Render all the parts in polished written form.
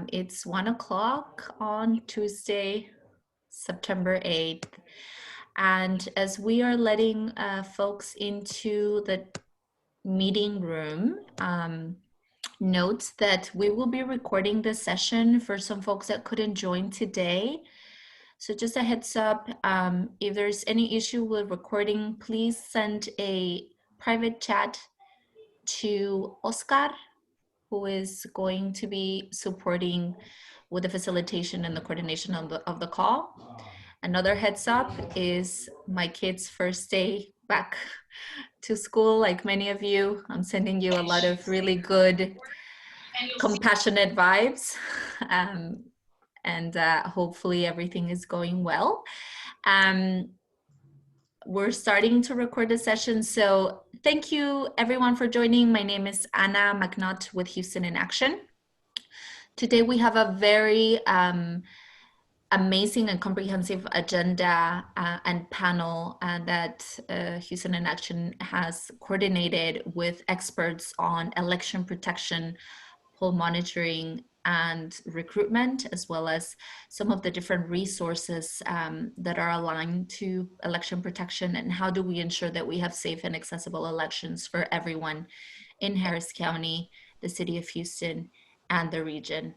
It's 1 o'clock on Tuesday, September 8th. And as we are letting folks into the meeting room, note that we will be recording this session for some folks that couldn't join today. So just a heads up, if there's any issue with recording, please send a private chat to Oscar, who is going to be supporting with the facilitation and the coordination of the call. Another heads up is my kids' first day back to school. Like many of you, I'm sending you a lot of really good, compassionate vibes. And hopefully everything is going well. We're starting to record the session, so thank you everyone for joining. My name is Anna McNutt with Houston in Action. Today we have a very amazing and comprehensive agenda and panel that Houston in Action has coordinated with experts on election protection, poll monitoring, and recruitment, as well as some of the different resources that are aligned to election protection, and how do we ensure that we have safe and accessible elections for everyone in Harris County, the city of Houston, and the region.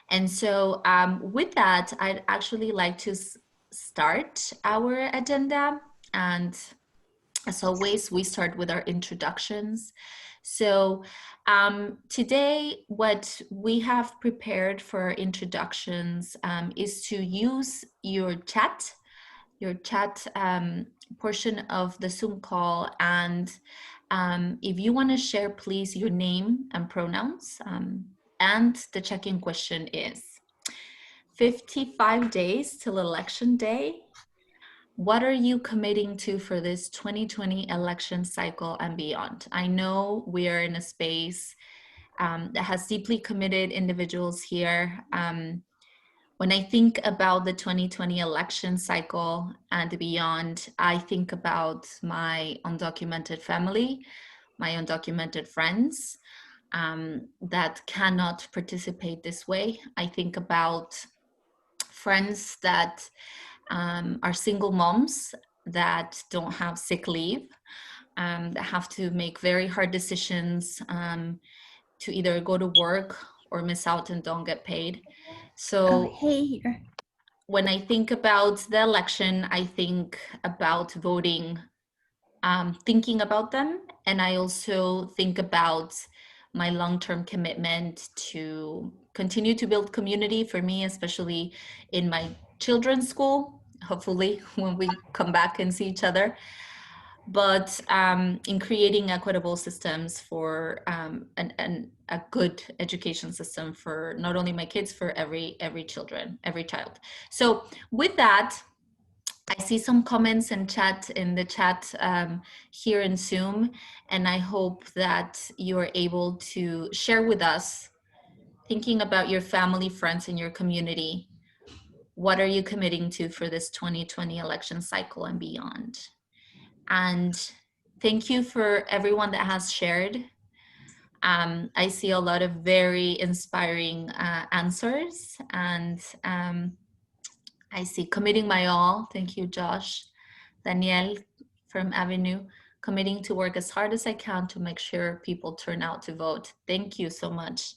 And so with that, I'd actually like to start our agenda. And as always, we start with our introductions. So today, what we have prepared for our introductions is to use your chat portion of the Zoom call. And if you want to share, please, your name and pronouns. And the check-in question is, 55 days till election day. What are you committing to for this 2020 election cycle and beyond? I know we are in a space that has deeply committed individuals here. When I think about the 2020 election cycle and beyond, I think about my undocumented family, my undocumented friends that cannot participate this way. I think about friends that are single moms that don't have sick leave, that have to make very hard decisions to either go to work or miss out and don't get paid. So when I think about the election, I think about voting, thinking about them. And I also think about my long-term commitment to continue to build community for me, especially in my children's school, hopefully when we come back and see each other, but in creating equitable systems for a good education system for not only my kids, for every child. So with that, I see some comments and chat in the chat here in Zoom, and I hope that you're able to share with us, thinking about your family, friends, and your community. What are you committing to for this 2020 election cycle and beyond? And thank you for everyone that has shared. I see a lot of very inspiring answers, and I see committing my all. Thank you, Josh. Danielle from Avenue, committing to work as hard as I can to make sure people turn out to vote. Thank you so much.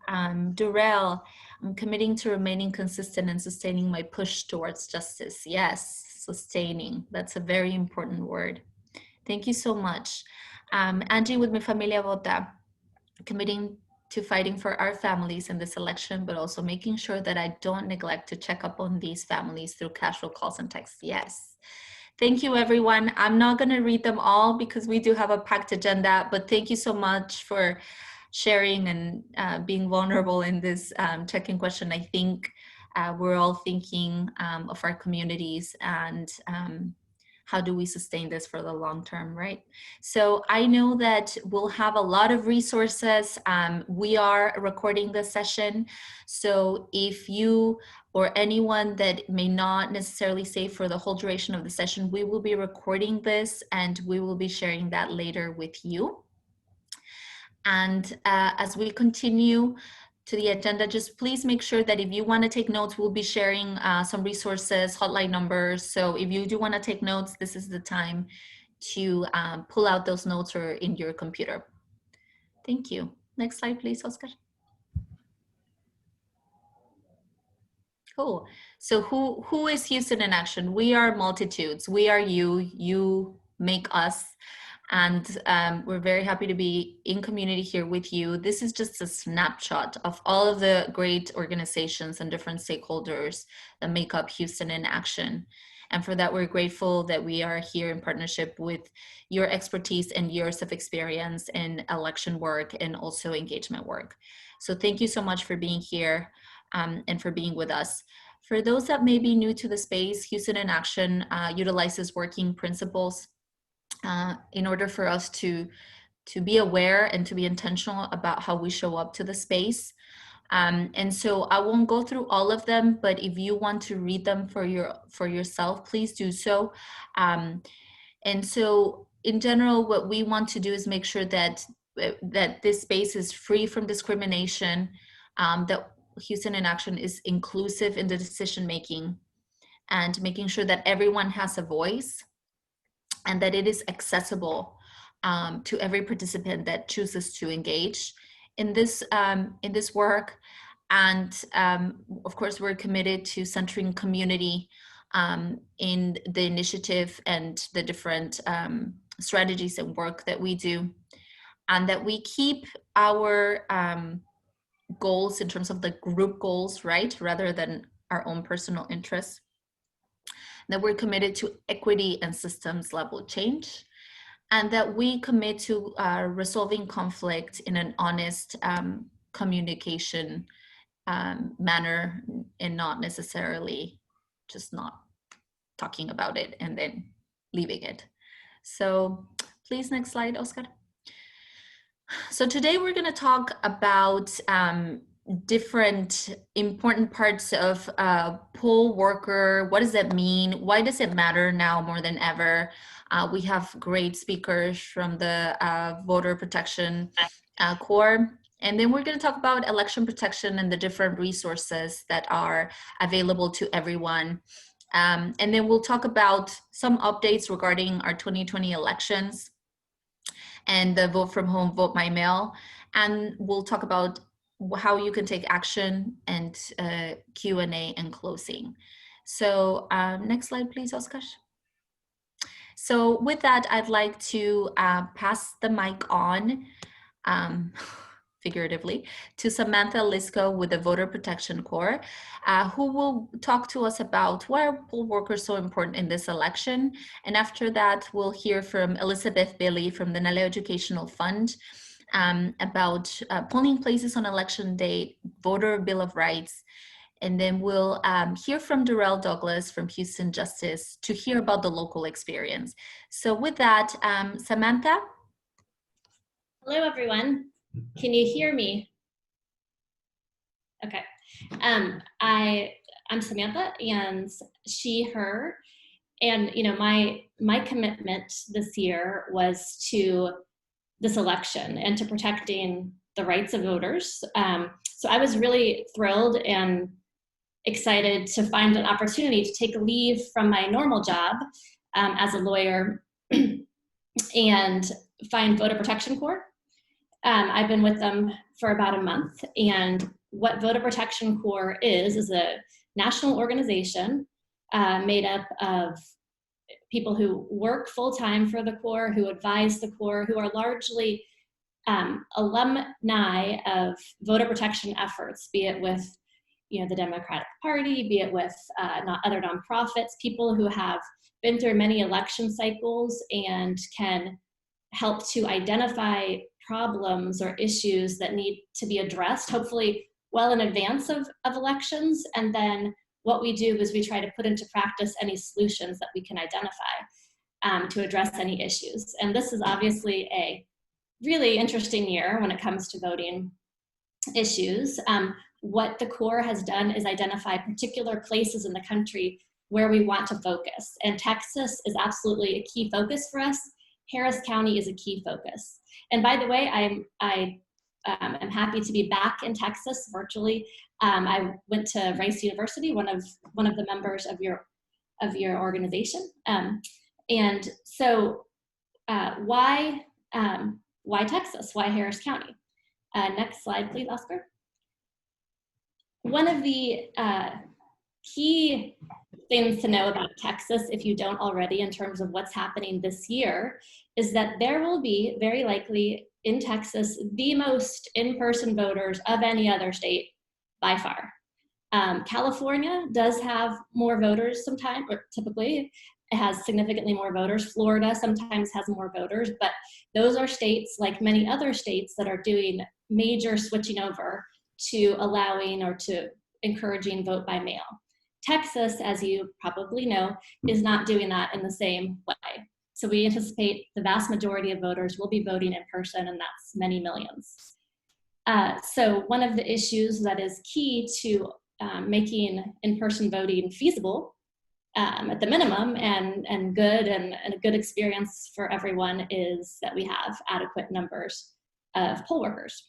Durrel, I'm committing to remaining consistent and sustaining my push towards justice. Yes, sustaining. That's a very important word. Thank you so much. Angie with Mi Familia Vota, committing to fighting for our families in this election, but also making sure that I don't neglect to check up on these families through casual calls and texts. Yes. Thank you, everyone. I'm not going to read them all because we do have a packed agenda, but thank you so much for sharing and being vulnerable in this check-in question. I think we're all thinking of our communities and how do we sustain this for the long term, right? So I know that we'll have a lot of resources. We are recording this session. So if you or anyone that may not necessarily stay for the whole duration of the session, we will be recording this and we will be sharing that later with you. And as we continue to the agenda, just please make sure that if you want to take notes, we'll be sharing some resources, hotline numbers. So if you do want to take notes, this is the time to pull out those notes or in your computer. Thank you. Next slide, please, Oscar. Cool. So who is Houston in Action? We are multitudes. We are you. You make us. And we're very happy to be in community here with you. This is just a snapshot of all of the great organizations and different stakeholders that make up Houston in Action. And for that, we're grateful that we are here in partnership with your expertise and years of experience in election work and also engagement work. So thank you so much for being here and for being with us. For those that may be new to the space, Houston in Action utilizes working principles in order for us to be aware and to be intentional about how we show up to the space. And so I won't go through all of them, but if you want to read them for yourself, please do so. And so in general, what we want to do is make sure that this space is free from discrimination, that Houston in Action is inclusive in the decision making, and making sure that everyone has a voice and that it is accessible to every participant that chooses to engage in this work. And of course, we're committed to centering community in the initiative and the different strategies and work that we do, and that we keep our goals in terms of the group goals, right, rather than our own personal interests. That we're committed to equity and systems level change, and that we commit to resolving conflict in an honest communication manner, and not necessarily just not talking about it and then leaving it. So please, next slide, Oscar. So today we're going to talk about different important parts of poll worker. What does that mean? Why does it matter now more than ever? We have great speakers from the Voter Protection Corps. And then we're going to talk about election protection and the different resources that are available to everyone. And then we'll talk about some updates regarding our 2020 elections and the vote from home, vote by mail. And we'll talk about how you can take action and Q&A and closing. So next slide, please, Oscar. So with that, I'd like to pass the mic on, figuratively, to Samantha Lisco with the Voter Protection Corps, who will talk to us about why are poll workers so important in this election. And after that, we'll hear from Elizabeth Bille from the NALEO Educational Fund about polling places on election day, voter Bill of Rights. And then we'll hear from Durrel Douglas from Houston Justice to hear about the local experience. So with that, Samantha. Hello, everyone. Can you hear me? Okay. I'm Samantha, and she, her, and you know, my commitment this year was to this election and to protecting the rights of voters. So I was really thrilled and excited to find an opportunity to take a leave from my normal job as a lawyer and find Voter Protection Corps. I've been with them for about a month, and what Voter Protection Corps is a national organization made up of people who work full-time for the Corps, who advise the Corps, who are largely alumni of voter protection efforts, be it with the Democratic Party, be it with other nonprofits, people who have been through many election cycles and can help to identify problems or issues that need to be addressed, hopefully well in advance of elections. And then what we do is we try to put into practice any solutions that we can identify to address any issues. And this is obviously a really interesting year when it comes to voting issues. What the Corps has done is identify particular places in the country where we want to focus. And Texas is absolutely a key focus for us. Harris County is a key focus. And by the way, I am happy to be back in Texas virtually. I went to Rice University, one of the members of your organization, and so why Texas? Why Harris County? Next slide, please, Oscar. One of the key things to know about Texas, if you don't already, in terms of what's happening this year, is that there will be, very likely in Texas, the most in-person voters of any other state by far. California does have more voters sometimes, or typically it has significantly more voters. Florida sometimes has more voters, but those are states, like many other states, that are doing major switching over to allowing or to encouraging vote by mail. Texas, as you probably know, is not doing that in the same way. So we anticipate the vast majority of voters will be voting in person, and that's many millions. So one of the issues that is key to making in-person voting feasible at the minimum and good and a good experience for everyone is that we have adequate numbers of poll workers.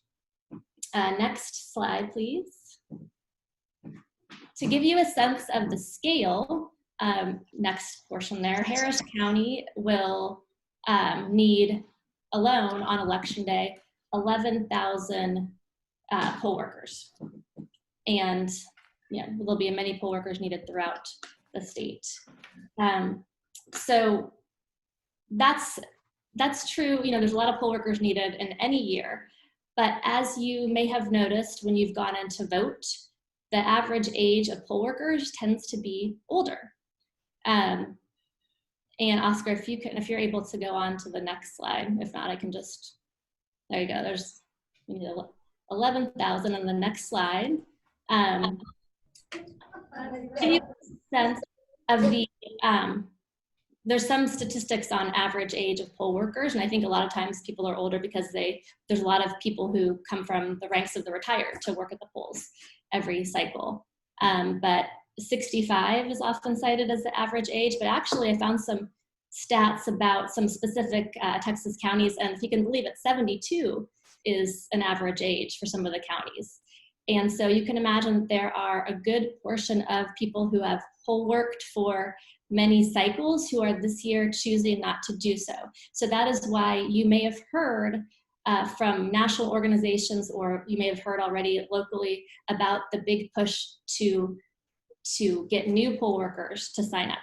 Next slide, please. To give you a sense of the scale, next portion there, Harris County will need alone on election day 11,000 poll workers. And yeah, there'll be many poll workers needed throughout the state. So that's true. You know, there's a lot of poll workers needed in any year, but as you may have noticed when you've gone in to vote, the average age of poll workers tends to be older. And Oscar, if you're able to go on to the next slide, if not, I can just, there you go. There's 11,000 on the next slide. Give you a sense of the, there's some statistics on average age of poll workers, and I think a lot of times people are older because there's a lot of people who come from the ranks of the retired to work at the polls every cycle. But 65 is often cited as the average age, but actually I found some stats about some specific Texas counties, and if you can believe it, 72 is an average age for some of the counties. And so you can imagine there are a good portion of people who have poll worked for many cycles who are this year choosing not to do so. So that is why you may have heard from national organizations, or you may have heard already locally about the big push to get new poll workers to sign up.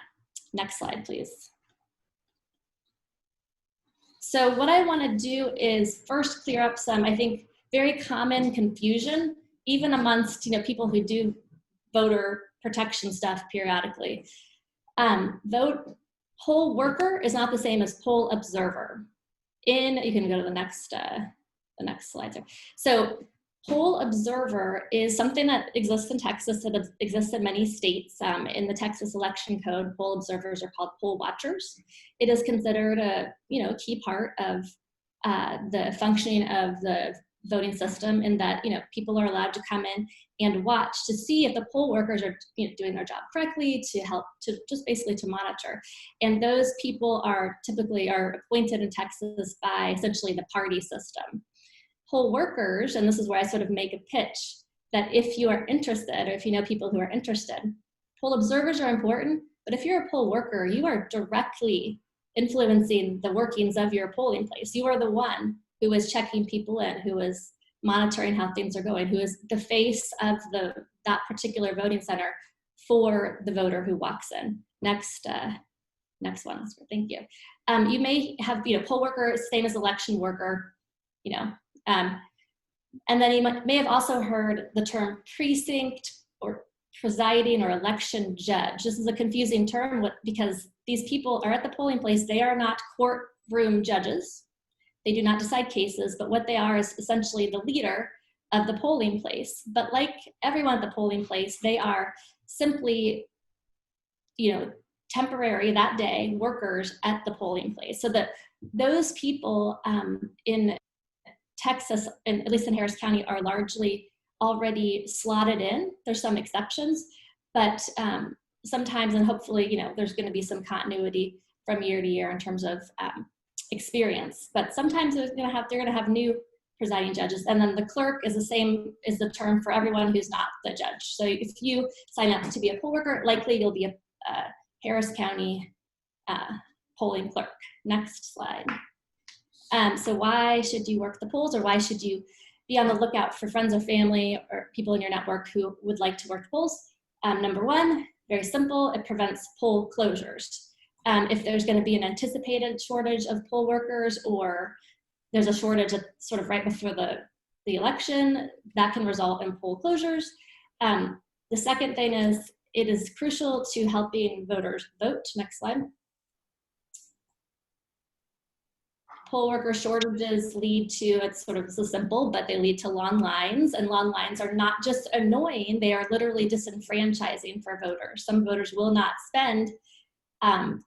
Next slide, please. So what I want to do is first clear up some, I think, very common confusion, even amongst people who do voter protection stuff periodically. Poll worker is not the same as poll observer. You can go to the next slide there. So poll observer is something that exists in Texas, that exists in many states. In the Texas election code, poll observers are called poll watchers. It is considered a key part of the functioning of the voting system, in that people are allowed to come in and watch to see if the poll workers are doing their job correctly, to help to just basically to monitor. And those people are typically appointed in Texas by essentially the party system. Poll workers, and this is where I sort of make a pitch, that if you are interested, or if you know people who are interested, poll observers are important, but if you're a poll worker, you are directly influencing the workings of your polling place. You are the one who is checking people in, who is monitoring how things are going, who is the face of that particular voting center for the voter who walks in. Next one, thank you. You may have, poll worker, same as election worker, and then you may have also heard the term precinct or presiding or election judge. This is a confusing term because these people are at the polling place. They are not courtroom judges. They do not decide cases, but what they are is essentially the leader of the polling place. But like everyone at the polling place, they are simply, temporary that day workers at the polling place. So that those people in Texas, and at least in Harris County, are largely already slotted in. There's some exceptions, but sometimes, and hopefully, there's going to be some continuity from year to year in terms of experience. But sometimes they're going to have new presiding judges. And then the clerk is the same, is the term for everyone who's not the judge. So if you sign up to be a poll worker, likely you'll be a Harris County polling clerk. Next slide. So why should you work the polls, or why should you be on the lookout for friends or family or people in your network who would like to work the polls? Number one, very simple, it prevents poll closures. If there's going to be an anticipated shortage of poll workers, or there's a shortage at sort of right before the election, that can result in poll closures. The second thing is it is crucial to helping voters vote. Next slide. Poll worker shortages lead to, it's sort of so simple, but they lead to long lines, and long lines are not just annoying, they are literally disenfranchising for voters. Some voters will not spend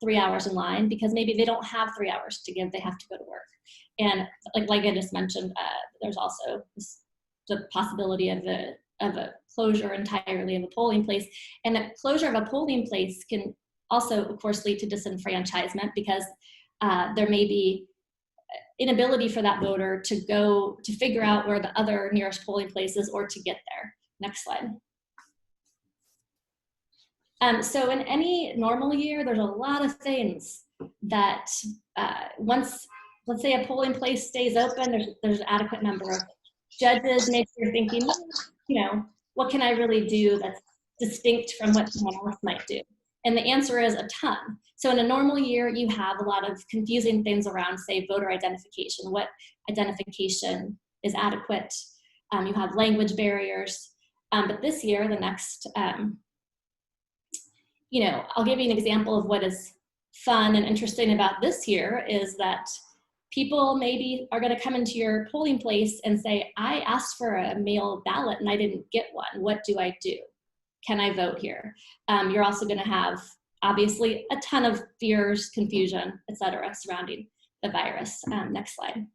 3 hours in line because maybe they don't have 3 hours to give, they have to go to work. And like I just mentioned, there's also the possibility of a closure entirely of a polling place. And the closure of a polling place can also, of course, lead to disenfranchisement because there may be inability for that voter to go to figure out where the other nearest polling place is or to get there. Next slide. So in any normal year, there's a lot of things that once, let's say a polling place stays open, there's an adequate number of judges. Maybe you're thinking, you know, what can I really do that's distinct from what someone else might do? And the answer is a ton. So in a normal year, you have a lot of confusing things around, say, voter identification. What identification is adequate? You have language barriers. But this year, the next, you know, I'll give you an example of what is fun and interesting about this year is that people maybe are going to come into your polling place and say, I asked for a mail ballot and I didn't get one. What do I do? Can I vote here? You're also going to have, obviously, a ton of fears, confusion, et cetera, surrounding the virus. Next slide.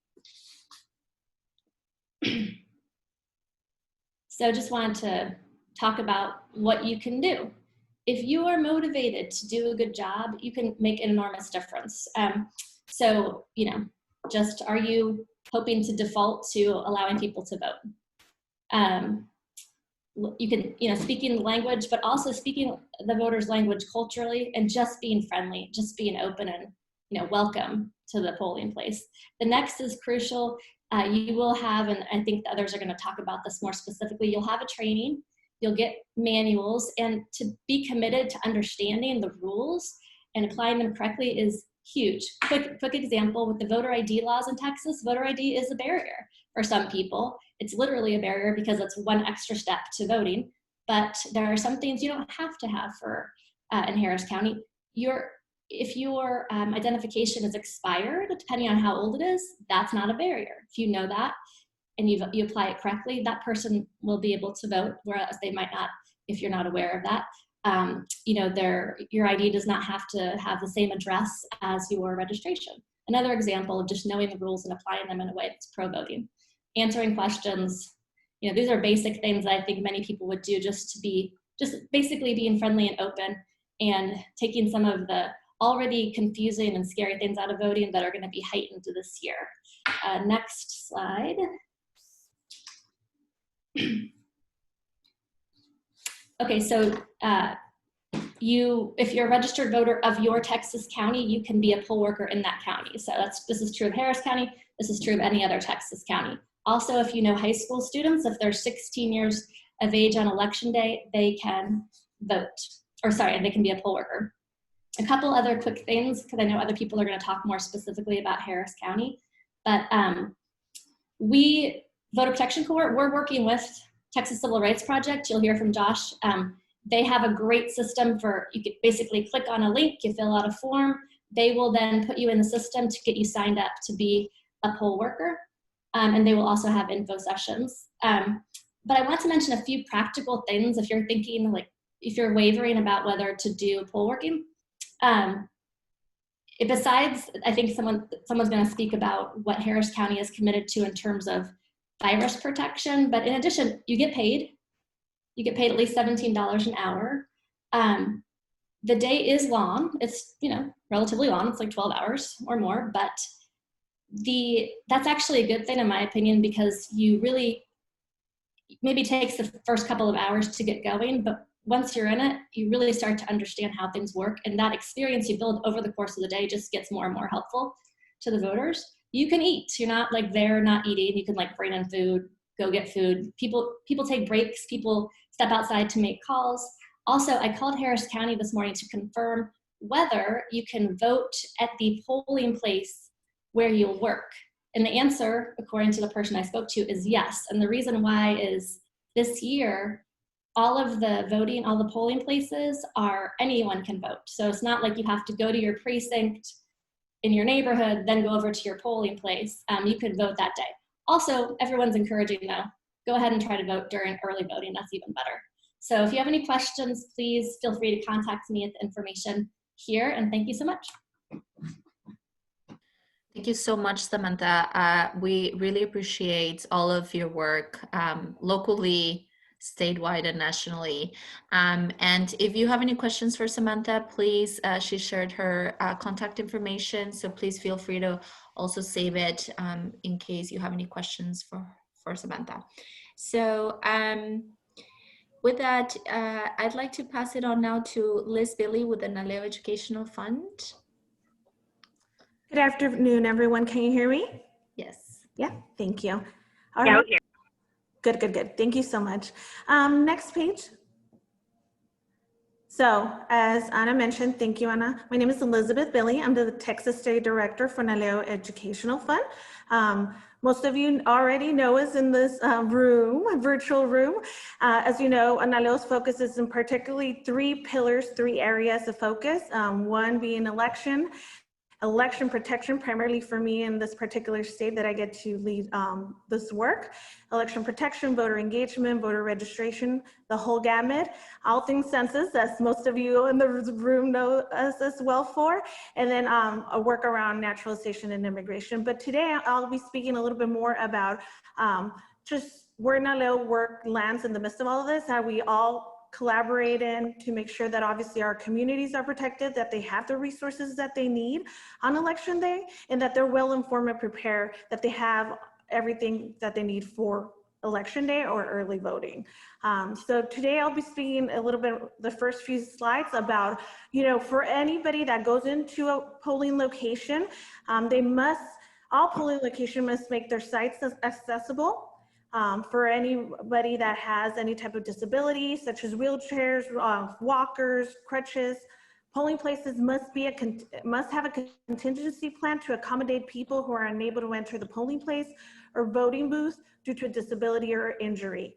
So just wanted to talk about what you can do. If you are motivated to do a good job, you can make an enormous difference. So, you know, just are you hoping to default to allowing people to vote? You can, you know, speaking the language, but also speaking the voters' language culturally and just being friendly, just being open and, you know, welcome to the polling place. The next is crucial. You will have, and I think the others are going to talk about this more specifically, you'll have a training, you'll get manuals, and to be committed to understanding the rules and applying them correctly is huge. Quick example with the voter ID laws in Texas, voter ID is a barrier for some people. It's literally a barrier because it's one extra step to voting, but there are some things you don't have to have for in Harris County. If your identification is expired, depending on how old it is, that's not a barrier. If you know that and you apply it correctly, that person will be able to vote, whereas they might not if you're not aware of that. You know, your ID does not have to have the same address as your registration. Another example of just knowing the rules and applying them in a way that's pro-voting. Answering questions, you know, these are basic things that I think many people would do just basically being friendly and open and taking some of the already confusing and scary things out of voting that are going to be heightened this year. Next slide. Okay, so if you're a registered voter of your Texas county, you can be a poll worker in that county. So this is true of Harris County. This is true of any other Texas county. Also, if you know high school students, if they're 16 years of age on election day, they can vote, they can be a poll worker. A couple other quick things, because I know other people are going to talk more specifically about Harris County, but Voter Protection Corps, we're working with Texas Civil Rights Project. You'll hear from Josh. They have a great system for, you can basically click on a link, you fill out a form, they will then put you in the system to get you signed up to be a poll worker. And they will also have info sessions. But I want to mention a few practical things if you're thinking, like, if you're wavering about whether to do poll working. Besides, I think someone's going to speak about what Harris County is committed to in terms of virus protection, but in addition, you get paid. You get paid at least $17 an hour. The day is long. It's, you know, relatively long. It's like 12 hours or more, but that's actually a good thing in my opinion, because you really, maybe takes the first couple of hours to get going, but once you're in it, you really start to understand how things work. And that experience you build over the course of the day just gets more and more helpful to the voters. You can eat. You're not like there not eating. You can like bring in food, go get food. People take breaks. People step outside to make calls. Also, I called Harris County this morning to confirm whether you can vote at the polling place where you'll work. And the answer, according to the person I spoke to, is yes. And the reason why is this year, all of the voting, all the polling places are, anyone can vote. So it's not like you have to go to your precinct in your neighborhood, then go over to your polling place. You could vote that day. Also, everyone's encouraging though, go ahead and try to vote during early voting, that's even better. So if you have any questions, please feel free to contact me at the information here, and thank you so much. Thank you so much, Samantha. We really appreciate all of your work locally, statewide, and nationally. And if you have any questions for Samantha, please, she shared her contact information, so please feel free to also save it in case you have any questions for Samantha. So with that, I'd like to pass it on now to Liz Bille with the NALEO Educational Fund. Good afternoon, everyone. Can you hear me? Yes. Yeah, thank you. All right. Good, good, good. Thank you so much. Next page. So as Anna mentioned, thank you, Anna. My name is Elizabeth Bille. I'm the Texas State Director for NALEO Educational Fund. Most of you already know us in this virtual room. As you know, NALEO's focus is in particularly three pillars, three areas of focus. One being election protection, primarily for me in this particular state that I get to lead this work. Election protection, voter engagement, voter registration, the whole gamut, all things census, as most of you in the room know us as well for, and then a work around naturalization and immigration. But today I'll be speaking a little bit more about just where NALEO work lands in the midst of all of this, how we all collaborate in to make sure that obviously our communities are protected, that they have the resources that they need on election day, and that they're well informed and prepared, that they have everything that they need for election day or early voting. So today I'll be speaking a little bit, the first few slides about, for anybody that goes into a polling location, all polling locations must make their sites accessible. For anybody that has any type of disability, such as wheelchairs, walkers, crutches, polling places must have a contingency plan to accommodate people who are unable to enter the polling place or voting booth due to a disability or injury.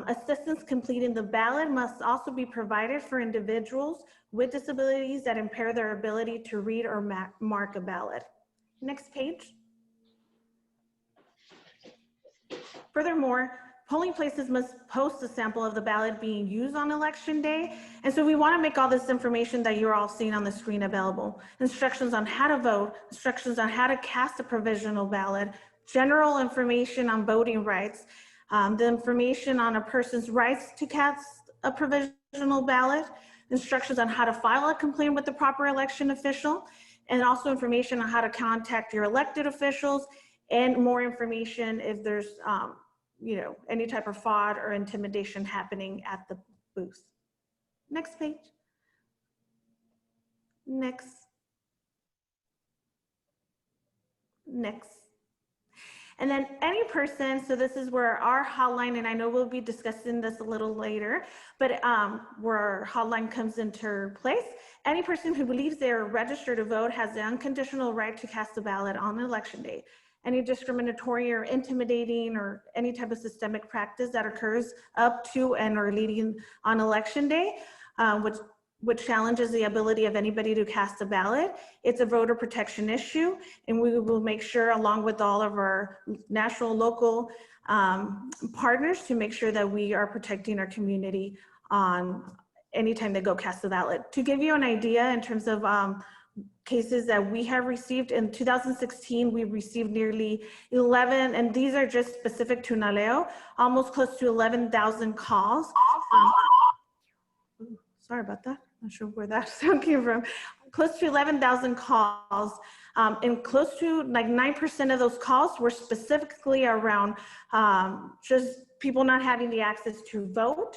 Assistance completing the ballot must also be provided for individuals with disabilities that impair their ability to read or mark a ballot. Next page. Furthermore, polling places must post a sample of the ballot being used on election day. And so we want to make all this information that you're all seeing on the screen available. Instructions on how to vote, instructions on how to cast a provisional ballot, general information on voting rights, the information on a person's rights to cast a provisional ballot, instructions on how to file a complaint with the proper election official, and also information on how to contact your elected officials, and more information if there's any type of fraud or intimidation happening at the booth. Next page. Next. And then any person, so this is where our hotline, and I know we'll be discussing this a little later, but where our hotline comes into place. Any person who believes they are registered to vote has the unconditional right to cast a ballot on election day. Any discriminatory or intimidating or any type of systemic practice that occurs up to and or leading on election day, which challenges the ability of anybody to cast a ballot, it's a voter protection issue, and we will make sure, along with all of our national, local partners, to make sure that we are protecting our community on anytime they go cast a ballot. To give you an idea in terms of cases that we have received, in 2016, we received nearly 11, and these are just specific to NALEO, almost close to 11,000 calls. Sorry about that. not sure where that sound came from, close to 11,000 calls, and close to like 9% of those calls were specifically around just people not having the access to vote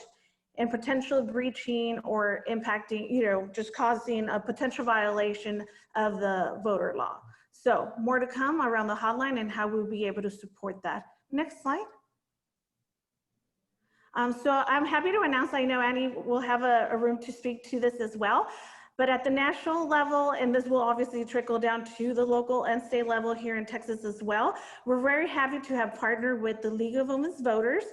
and potentially breaching or impacting, just causing a potential violation of the voter law. So more to come around the hotline and how we'll be able to support that. Next slide. So I'm happy to announce, I know Annie will have a room to speak to this as well, but at the national level, and this will obviously trickle down to the local and state level here in Texas as well, we're very happy to have partnered with the League of Women's Voters.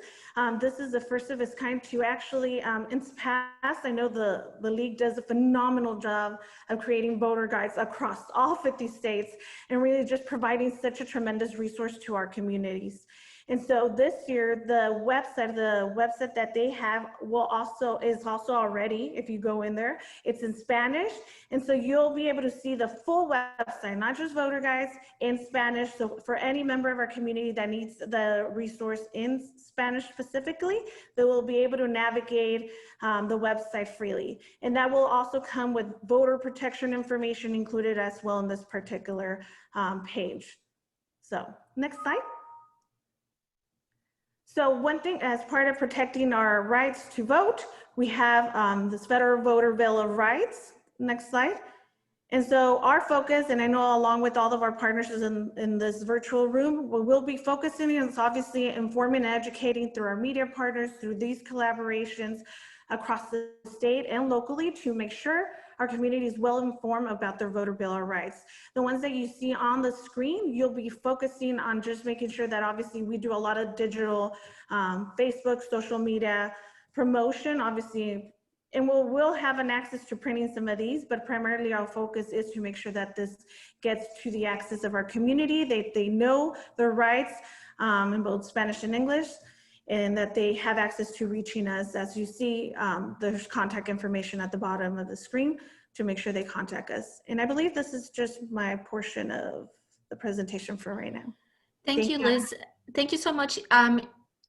This is the first of its kind to actually, in the past, I know the League does a phenomenal job of creating voter guides across all 50 states and really just providing such a tremendous resource to our communities. And so this year, the website that they have is also already, if you go in there, it's in Spanish. And so you'll be able to see the full website, not just voter guides, in Spanish. So for any member of our community that needs the resource in Spanish specifically, they will be able to navigate the website freely. And that will also come with voter protection information included as well in this particular page. So next slide. So one thing, as part of protecting our rights to vote, we have this Federal Voter Bill of Rights. Next slide. And so our focus, and I know along with all of our partners in this virtual room, we'll be focusing on obviously informing and educating through our media partners, through these collaborations across the state and locally to make sure our community is well informed about their voter bill of rights. The ones that you see on the screen, you'll be focusing on just making sure that obviously we do a lot of digital Facebook, social media promotion, obviously, and we'll have an access to printing some of these, but primarily our focus is to make sure that this gets to the access of our community. They know their rights in both Spanish and English, and that they have access to reaching us. As you see, there's contact information at the bottom of the screen to make sure they contact us. And I believe this is just my portion of the presentation for right now. Thank you, Liz. Thank you so much.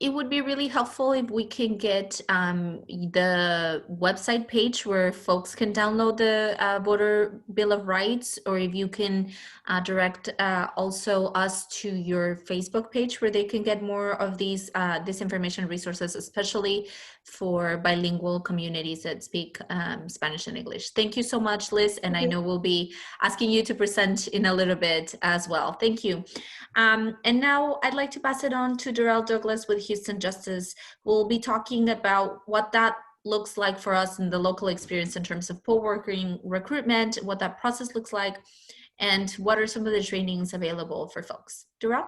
It would be really helpful if we can get the website page where folks can download the voter bill of rights, or if you can direct also us to your Facebook page where they can get more of these this information resources, especially for bilingual communities that speak Spanish and English. Thank you so much, Liz, and I know we'll be asking you to present in a little bit as well. Thank you. And now I'd like to pass it on to Durrel Douglas with Houston Justice. We'll be talking about what that looks like for us in the local experience in terms of poll working recruitment, what that process looks like, and what are some of the trainings available for folks. Durrel?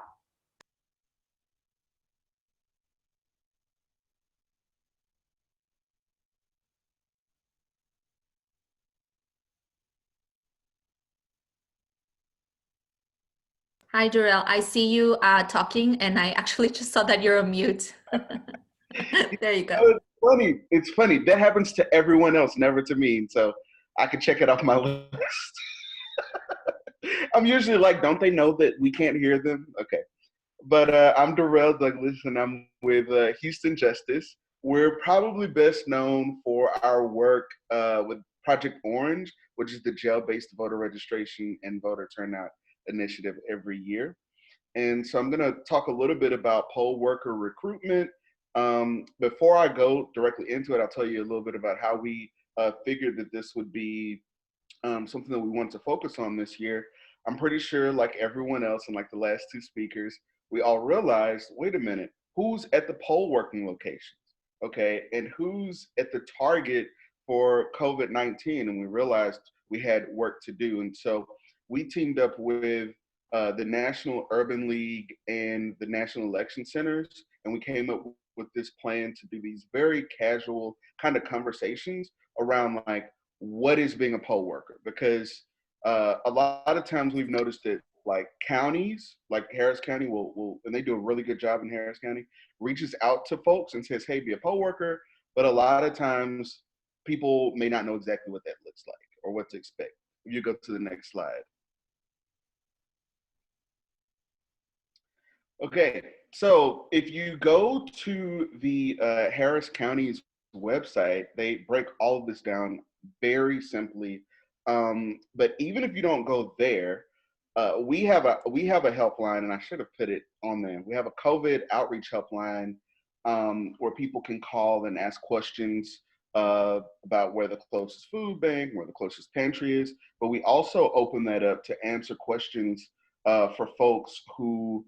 Hi, Durrel. I see you talking, and I actually just saw that you're on mute. There you go. It's funny. That happens to everyone else, never to me. So I could check it off my list. I'm usually like, don't they know that we can't hear them? Okay. But I'm Durrel Douglas, and I'm with Houston Justice. We're probably best known for our work with Project Orange, which is the jail-based voter registration and voter turnout initiative every year. And so I'm going to talk a little bit about poll worker recruitment. Before I go directly into it, I'll tell you a little bit about how we figured that this would be something that we want to focus on this year. I'm pretty sure, like everyone else and like the last two speakers, we all realized, wait a minute, who's at the poll working locations, okay? And who's at the target for COVID-19? And we realized we had work to do. And so we teamed up with the National Urban League and the National Election Centers, and we came up with this plan to do these very casual kind of conversations around like, what is being a poll worker? Because a lot of times we've noticed that like counties, like Harris County will, and they do a really good job in Harris County, reaches out to folks and says, hey, be a poll worker. But a lot of times people may not know exactly what that looks like or what to expect. If you go to the next slide. Okay, so if you go to the Harris County's website, they break all of this down very simply. But even if you don't go there, we have a helpline, and I should have put it on there. We have a COVID outreach helpline where people can call and ask questions about where the closest food bank, where the closest pantry is. But we also open that up to answer questions for folks who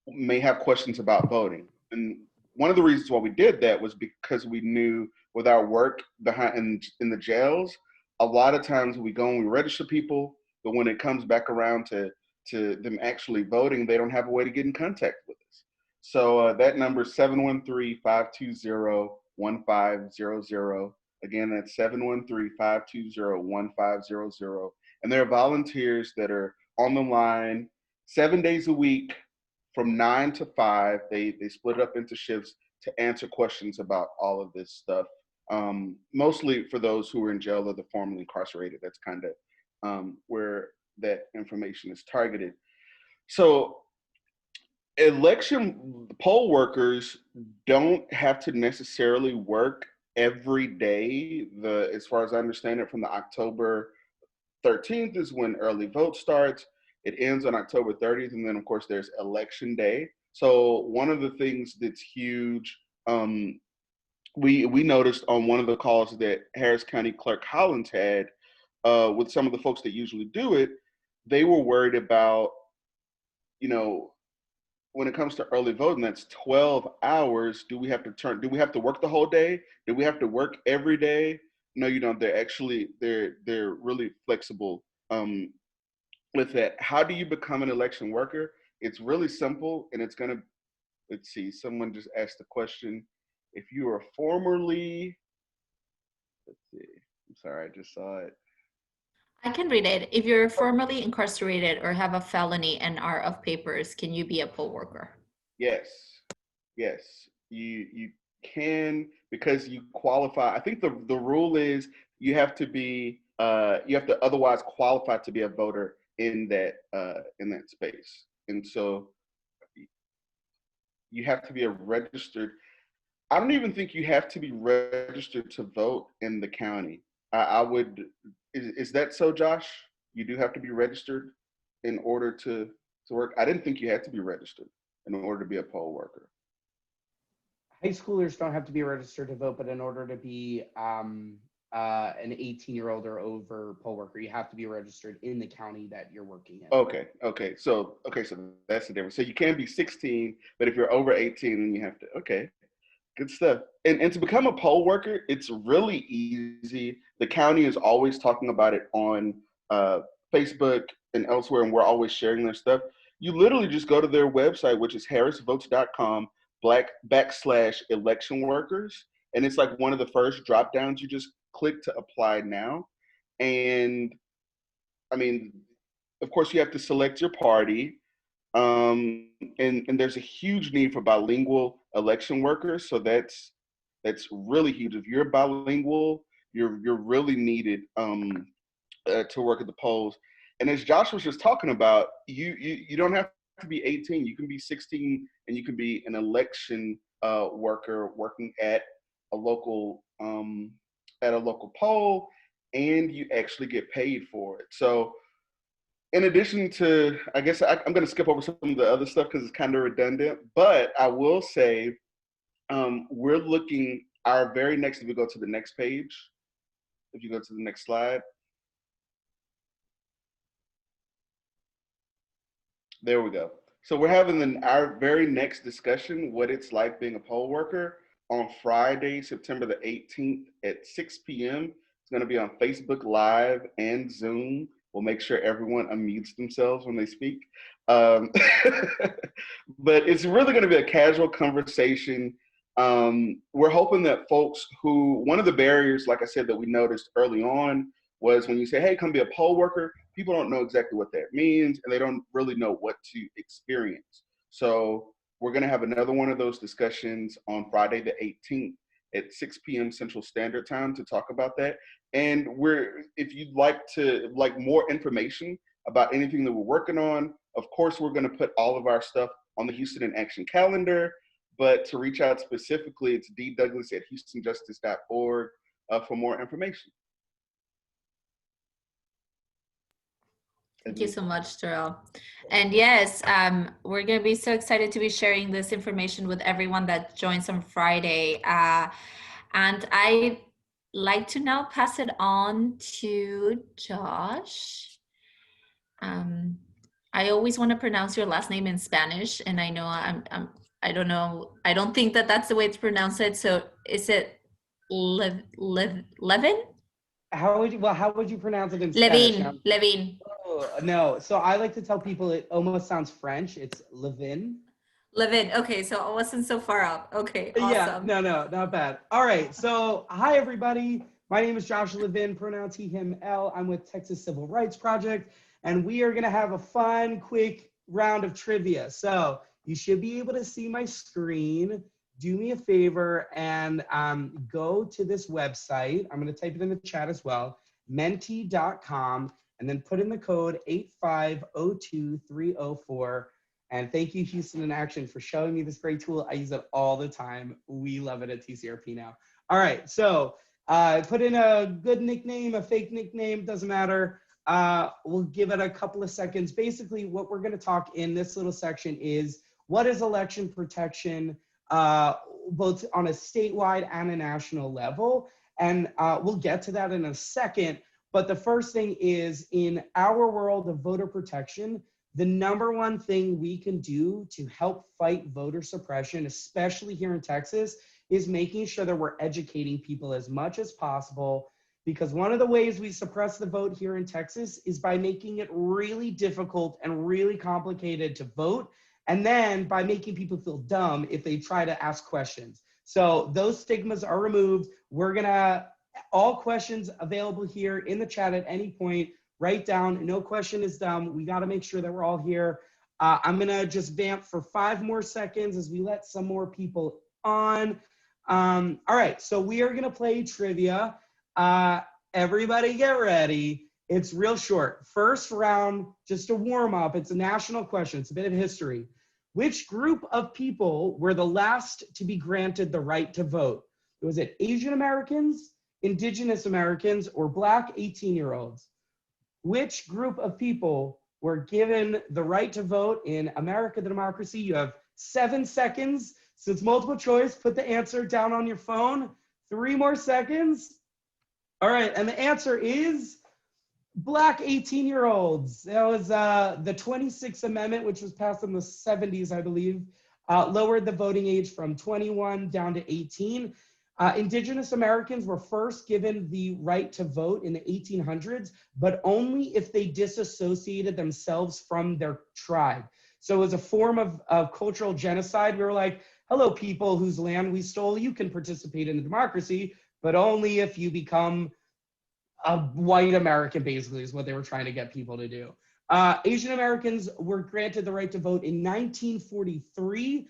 may have questions about voting. And one of the reasons why we did that was because we knew with our work behind in the jails, a lot of times we go and we register people, but when it comes back around to them actually voting, they don't have a way to get in contact with us. So that number is 713-520-1500. Again, that's 713-520-1500. And there are volunteers that are on the line 7 days a week from 9 to 5. They split up into shifts to answer questions about all of this stuff. Mostly for those who are in jail or the formerly incarcerated. That's kind of where that information is targeted. So poll workers don't have to necessarily work every day. As far as I understand it, from the October 13th is when early vote starts. It ends on October 30th, and then of course there's election day. So one of the things that's huge, we noticed on one of the calls that Harris County Clerk Hollins had with some of the folks that usually do it, they were worried about, when it comes to early voting, that's 12 hours. Do we have to work the whole day? Do we have to work every day? No, you don't. They're really flexible with that. How do you become an election worker? It's really simple, and it's gonna, let's see, someone just asked the question. If you are formerly, let's see, I'm sorry, I just saw it. I can read it. If you're formerly incarcerated or have a felony and are of papers, can you be a poll worker? Yes, you can, because you qualify. I think the rule is you have to otherwise qualify to be a voter in that space, and so you have to be a registered. I don't even think you have to be registered to vote in the county. I would. Is that so, Josh? You do have to be registered in order to work. I didn't think you had to be registered in order to be a poll worker. High schoolers don't have to be registered to vote, but in order to be an 18-year-old or over poll worker, you have to be registered in the county that you're working in. Okay. So that's the difference. So you can be 16, but if you're over 18, then you have to. Okay. Good stuff. And to become a poll worker, it's really easy. The county is always talking about it on Facebook and elsewhere, and we're always sharing their stuff. You literally just go to their website, which is harrisvotes.com/election workers. And it's like one of the first drop downs. You just click to apply now. And I mean, of course, you have to select your party. And there's a huge need for bilingual election workers, so that's really huge. If you're bilingual, you're really needed to work at the polls. And as Josh was just talking about, you don't have to be 18. You can be 16, and you can be an election worker working at a local poll, and you actually get paid for it. So in addition to, I guess I'm going to skip over some of the other stuff because it's kind of redundant, but I will say we're looking, our very next, if you go to the next page, if you go to the next slide. There we go. So we're having our very next discussion, what it's like being a poll worker, on Friday, September the 18th at 6 p.m. It's going to be on Facebook Live and Zoom. We'll make sure everyone unmutes themselves when they speak. But it's really going to be a casual conversation. We're hoping that folks one of the barriers, like I said, that we noticed early on was when you say, hey, come be a poll worker, people don't know exactly what that means, and they don't really know what to experience. So we're going to have another one of those discussions on Friday the 18th at 6 p.m. Central Standard Time to talk about that. And if you'd like more information about anything that we're working on, of course, we're going to put all of our stuff on the Houston in Action calendar. But to reach out specifically, it's ddouglas@houstonjustice.org for more information. Thank you so much, Durrel. And yes, we're going to be so excited to be sharing this information with everyone that joins on Friday. And I'd like to now pass it on to Josh. I always want to pronounce your last name in Spanish, and I know I don't know. I don't think that that's the way to pronounce it. So is it Levin? How would you pronounce it in Spanish? Levin. Levin. Oh, no. So I like to tell people it almost sounds French. It's Levin. Levin. Okay, so I wasn't so far up. Okay, awesome. Yeah, no, not bad. All right. So hi, everybody. My name is Josh Levin, pronouns he, him, L. I'm with Texas Civil Rights Project, and we are going to have a fun, quick round of trivia. So you should be able to see my screen. Do me a favor and go to this website. I'm going to type it in the chat as well, menti.com, and then put in the code 8502304. And thank you, Houston in Action, for showing me this great tool. I use it all the time. We love it at TCRP now. All right, so put in a good nickname, a fake nickname, doesn't matter. We'll give it a couple of seconds. Basically, what we're going to talk in this little section is what is election protection, both on a statewide and a national level. And we'll get to that in a second. But the first thing is, in our world of voter protection, the number one thing we can do to help fight voter suppression, especially here in Texas, is making sure that we're educating people as much as possible. Because one of the ways we suppress the vote here in Texas is by making it really difficult and really complicated to vote. And then by making people feel dumb if they try to ask questions. So those stigmas are removed. We're gonna, all questions available here in the chat at any point. Write down, no question is dumb. We gotta make sure that we're all here. I'm gonna just vamp for 5 more seconds as we let some more people on. All right, so we are gonna play trivia. Everybody get ready. It's real short. First round, just a warm up. It's a national question. It's a bit of history. Which group of people were the last to be granted the right to vote? Was it Asian Americans, Indigenous Americans, or Black 18-year-olds? Which group of people were given the right to vote in America, the democracy? You have 7 seconds. Since multiple choice, put the answer down on your phone. 3 more seconds. All right, and the answer is Black 18-year-olds. That was the 26th Amendment, which was passed in the 70s, I believe, lowered the voting age from 21 down to 18. Indigenous Americans were first given the right to vote in the 1800s, but only if they disassociated themselves from their tribe. So it was a form of cultural genocide. We were like, hello, people whose land we stole, you can participate in the democracy, but only if you become a white American, basically, is what they were trying to get people to do. Asian Americans were granted the right to vote in 1943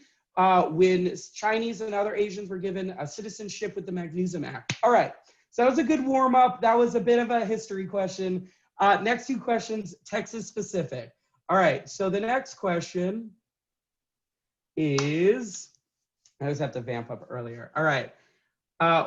when Chinese and other Asians were given a citizenship with the Magnesium Act. All right, so that was a good warm up. That was a bit of a history question. Next 2 questions, Texas specific. All right, so the next question is, I just have to vamp up earlier. All right.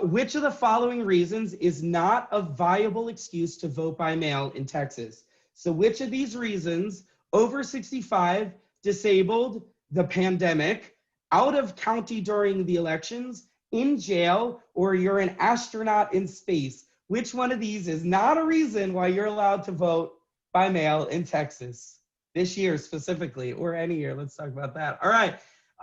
Which of the following reasons is not a viable excuse to vote by mail in Texas? So which of these reasons, over 65, disabled, the pandemic, out of county during the elections, in jail, or you're an astronaut in space? Which one of these is not a reason why you're allowed to vote by mail in Texas? This year specifically, or any year, let's talk about that.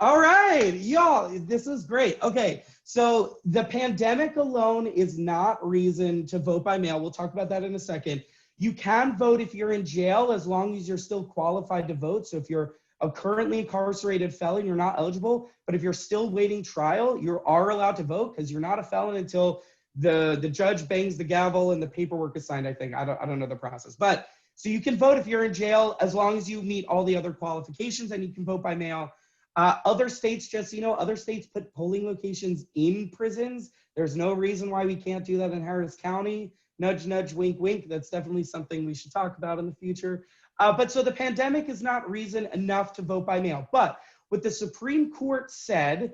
All right, y'all, this is great. Okay, so the pandemic alone is not reason to vote by mail. We'll talk about that in a second. You can vote if you're in jail as long as you're still qualified to vote. So if you're a currently incarcerated felon, you're not eligible. But if you're still waiting trial, you are allowed to vote because you're not a felon until the judge bangs the gavel and the paperwork is signed, I think. I don't know the process. But so you can vote if you're in jail as long as you meet all the other qualifications, and you can vote by mail. Other states, just, you know, other states put polling locations in prisons. There's no reason why we can't do that in Harris County. Nudge, nudge, wink, wink. That's definitely something we should talk about in the future. But so the pandemic is not reason enough to vote by mail. But what the Supreme Court said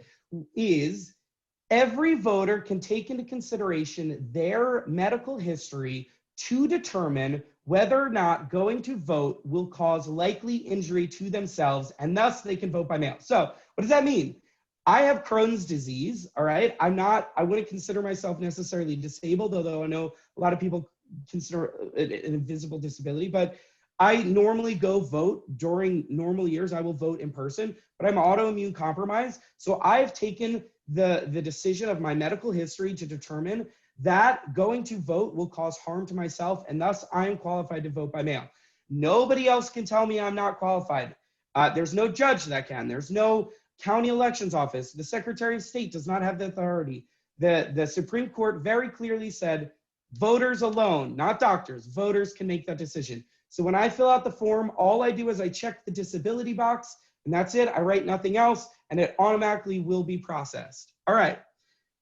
is every voter can take into consideration their medical history to determine whether or not going to vote will cause likely injury to themselves, and thus they can vote by mail. So what does that mean? I have Crohn's disease, all right? I wouldn't consider myself necessarily disabled, although I know a lot of people consider it an invisible disability, but I normally go vote during normal years. I will vote in person, but I'm autoimmune compromised. So I've taken the decision of my medical history to determine that going to vote will cause harm to myself, and thus I am qualified to vote by mail. Nobody else can tell me I'm not qualified. There's no judge that can. There's no county elections office. The Secretary of State does not have the authority. The Supreme Court very clearly said voters alone, not doctors, voters can make that decision. So when I fill out the form, all I do is I check the disability box, and that's it. I write nothing else, and it automatically will be processed. All right,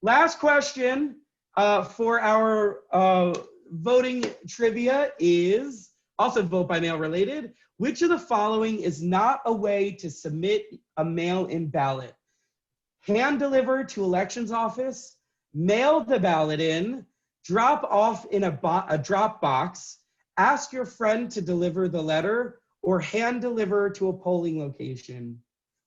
last question for our voting trivia is also vote by mail related. Which of the following is not a way to submit a mail-in ballot? Hand deliver to elections office, mail the ballot in, drop off in a drop box, ask your friend to deliver the letter, or hand deliver to a polling location.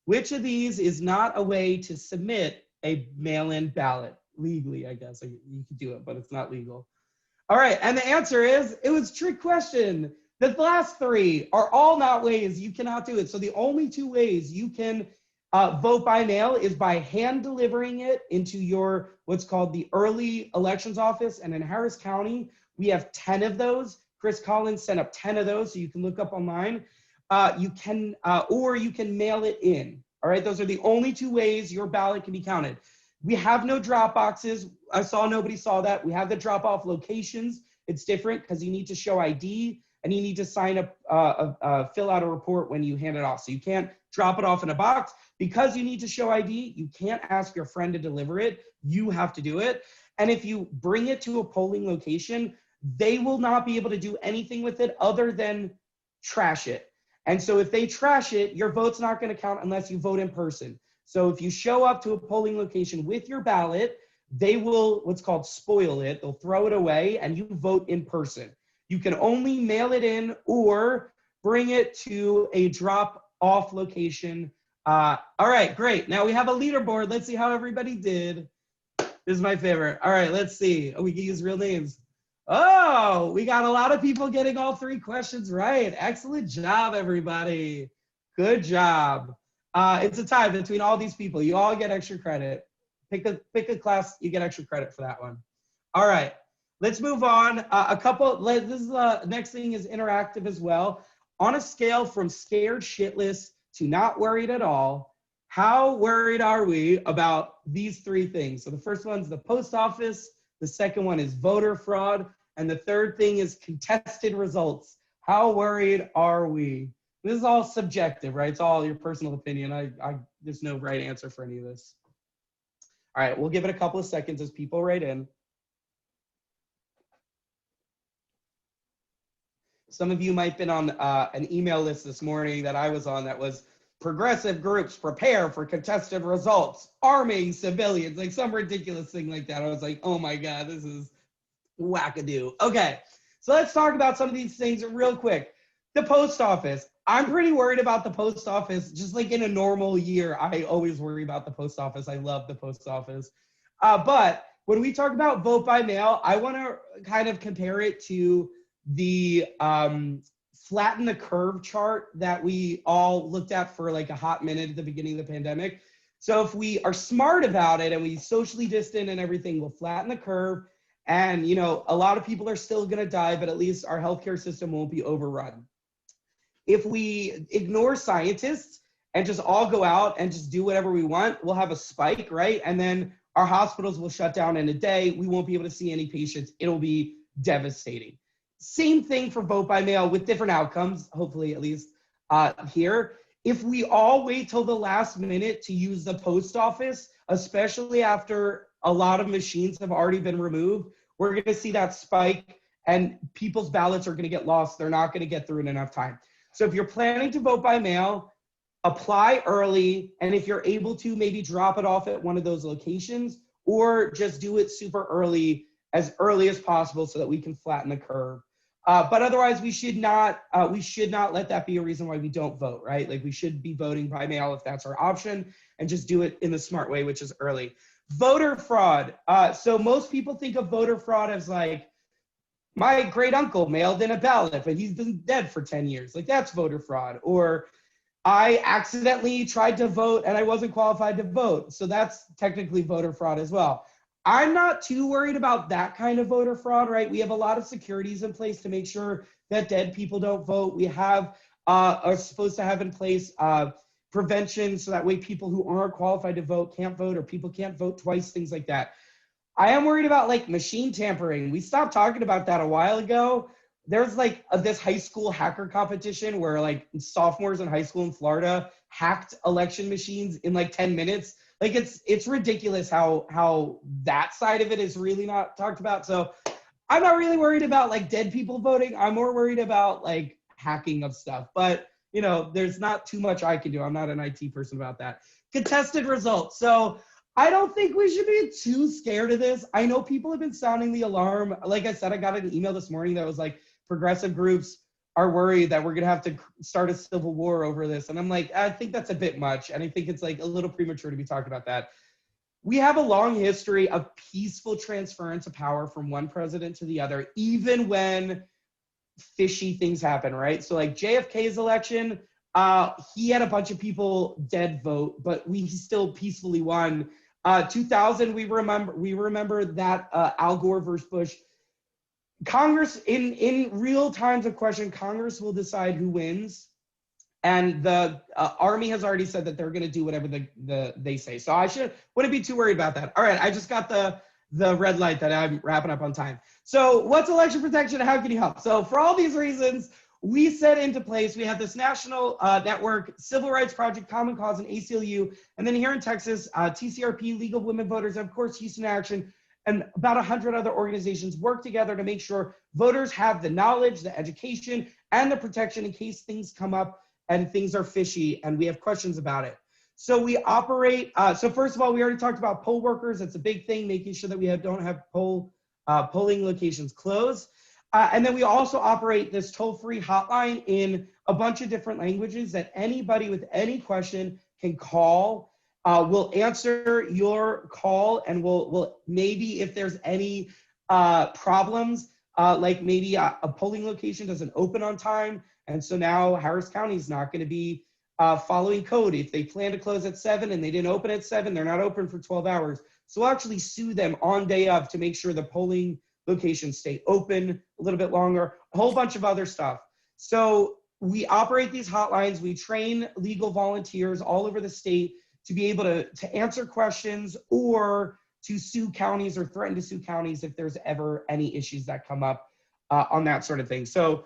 Which of these is not a way to submit a mail-in ballot? Legally, I guess. You could do it, but it's not legal. All right, and the answer is, it was a trick question. The last three are all not ways you cannot do it. So the only two ways you can vote by mail is by hand delivering it into your, what's called the early elections office. And in Harris County, we have 10 of those. Chris Collins sent up 10 of those, so you can look up online. Or you can mail it in. All right, those are the only two ways your ballot can be counted. We have no drop boxes. I saw nobody saw that. We have the drop off locations. It's different because you need to show ID and you need to sign up, fill out a report when you hand it off. So you can't drop it off in a box. Because you need to show ID, you can't ask your friend to deliver it. You have to do it. And if you bring it to a polling location, they will not be able to do anything with it other than trash it. And so if they trash it, your vote's not going to count unless you vote in person. So if you show up to a polling location with your ballot, they will what's called spoil it. They'll throw it away and you vote in person. You can only mail it in or bring it to a drop off location. All right, great. Now we have a leaderboard. Let's see how everybody did. This is my favorite. All right, let's see. Oh, we can use real names. Oh, we got a lot of people getting all three questions right. Excellent job, everybody. Good job. It's a tie between all these people. You all get extra credit. Pick a class, you get extra credit for that one. All right, let's move on. Next thing is interactive as well. On a scale from scared shitless to not worried at all, how worried are we about these three things? So the first one's the post office, the second one is voter fraud, and the third thing is contested results. How worried are we? This is all subjective, right? It's all your personal opinion. There's no right answer for any of this. All right, we'll give it a couple of seconds as people write in. Some of you might have been on an email list this morning that I was on that was progressive groups prepare for contested results, arming civilians, like some ridiculous thing like that. I was like, oh my God, this is wackadoo. Okay, so let's talk about some of these things real quick. The post office. I'm pretty worried about the post office. Just like in a normal year, I always worry about the post office. I love the post office. But when we talk about vote by mail, I want to kind of compare it to the flatten the curve chart that we all looked at for like a hot minute at the beginning of the pandemic. So if we are smart about it and we socially distant and everything, we'll flatten the curve. And, you know, a lot of people are still going to die, but at least our healthcare system won't be overrun. If we ignore scientists and just all go out and just do whatever we want, we'll have a spike, right? And then our hospitals will shut down in a day. We won't be able to see any patients. It'll be devastating. Same thing for vote by mail with different outcomes, hopefully at least here. If we all wait till the last minute to use the post office, especially after a lot of machines have already been removed, we're going to see that spike and people's ballots are going to get lost. They're not going to get through in enough time. So if you're planning to vote by mail, apply early. And if you're able to, maybe drop it off at one of those locations or just do it super early, as possible so that we can flatten the curve. But otherwise, we should not let that be a reason why we don't vote, right? Like we should be voting by mail if that's our option, and just do it in the smart way, which is early. Voter fraud. So most people think of voter fraud as like, my great uncle mailed in a ballot, but he's been dead for 10 years. Like that's voter fraud. Or I accidentally tried to vote and I wasn't qualified to vote. So that's technically voter fraud as well. I'm not too worried about that kind of voter fraud, right? We have a lot of securities in place to make sure that dead people don't vote. We are supposed to have in place prevention so that way people who aren't qualified to vote can't vote, or people can't vote twice, things like that. I am worried about like machine tampering. We stopped talking about that a while ago. There's like this high school hacker competition where like sophomores in high school in Florida hacked election machines in like 10 minutes. Like it's ridiculous how that side of it is really not talked about. So I'm not really worried about like dead people voting. I'm more worried about like hacking of stuff. But you know, there's not too much I can do. I'm not an IT person about that. Contested results. So I don't think we should be too scared of this. I know people have been sounding the alarm. Like I said, I got an email this morning that was like, progressive groups are worried that we're gonna have to start a civil war over this. And I'm like, I think that's a bit much. And I think it's like a little premature to be talking about that. We have a long history of peaceful transference of power from one president to the other, even when fishy things happen, right? So like JFK's election, he had a bunch of people dead vote, but we still peacefully won. 2000, we remember that Al Gore versus Bush. Congress, in real times of question, Congress will decide who wins, and the Army has already said that they're going to do whatever they say. So I wouldn't be too worried about that. All right, I just got the red light that I'm wrapping up on time. So what's election protection? How can you help? So for all these reasons, we set into place, we have this national network, Civil Rights Project, Common Cause, and ACLU, and then here in Texas, TCRP, League of Women Voters, and of course, Houston Action, and about 100 other organizations work together to make sure voters have the knowledge, the education, and the protection in case things come up and things are fishy and we have questions about it. So we operate, so first of all, we already talked about poll workers. That's a big thing, making sure that we don't have polling locations closed. And then we also operate this toll-free hotline in a bunch of different languages that anybody with any question can call. We'll answer your call, and we'll maybe if there's any problems, like maybe a polling location doesn't open on time, and so now Harris County is not going to be following code. If they plan to close at 7 and they didn't open at 7, they're not open for 12 hours. So we'll actually sue them on day of to make sure the polling locations stay open a little bit longer, a whole bunch of other stuff. So we operate these hotlines. We train legal volunteers all over the state to be able to answer questions or to sue counties or threaten to sue counties if there's ever any issues that come up on that sort of thing. So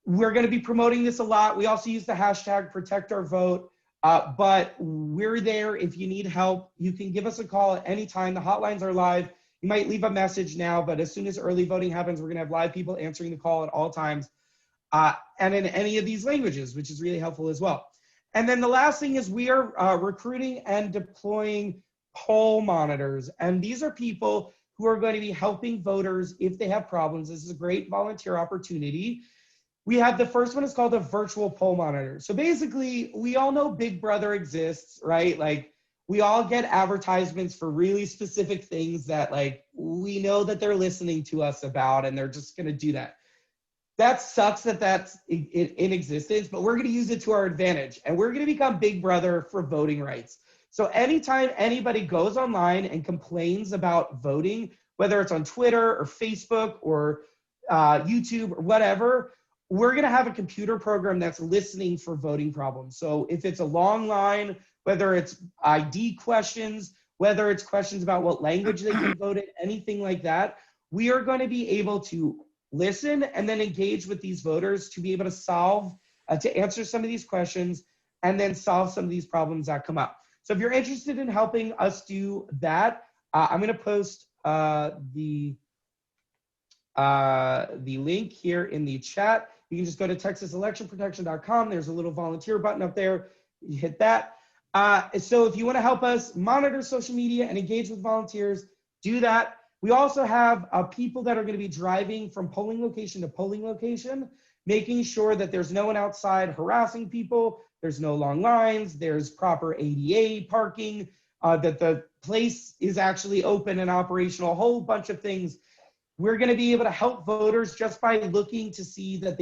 we're going to be promoting this a lot. We also use the hashtag #ProtectOurVote, but we're there. If you need help, you can give us a call at any time. The hotlines are live. You might leave a message now, but as soon as early voting happens, we're going to have live people answering the call at all times, and in any of these languages, which is really helpful as well. And then the last thing is we are recruiting and deploying poll monitors. And these are people who are going to be helping voters if they have problems. This is a great volunteer opportunity. We have the first one is called a virtual poll monitor. So basically, we all know Big Brother exists, right? Like we all get advertisements for really specific things that like we know that they're listening to us about, and they're just going to do that. That sucks that that's in existence, but we're going to use it to our advantage, and we're going to become Big Brother for voting rights. So anytime anybody goes online and complains about voting, whether it's on Twitter or Facebook or YouTube or whatever, we're going to have a computer program that's listening for voting problems. So if it's a long line, whether it's ID questions, whether it's questions about what language they can vote in, anything like that, we are going to be able to listen and then engage with these voters to be able to solve, to answer some of these questions and then solve some of these problems that come up. So if you're interested in helping us do that, I'm going to post the link here in the chat. You can just go to texaselectionprotection.com. There's a little volunteer button up there. You hit that. So if you want to help us monitor social media and engage with volunteers, do that. We also have people that are going to be driving from polling location to polling location, making sure that there's no one outside harassing people, there's no long lines, there's proper ADA parking, that the place is actually open and operational, a whole bunch of things. We're going to be able to help voters just by looking to see that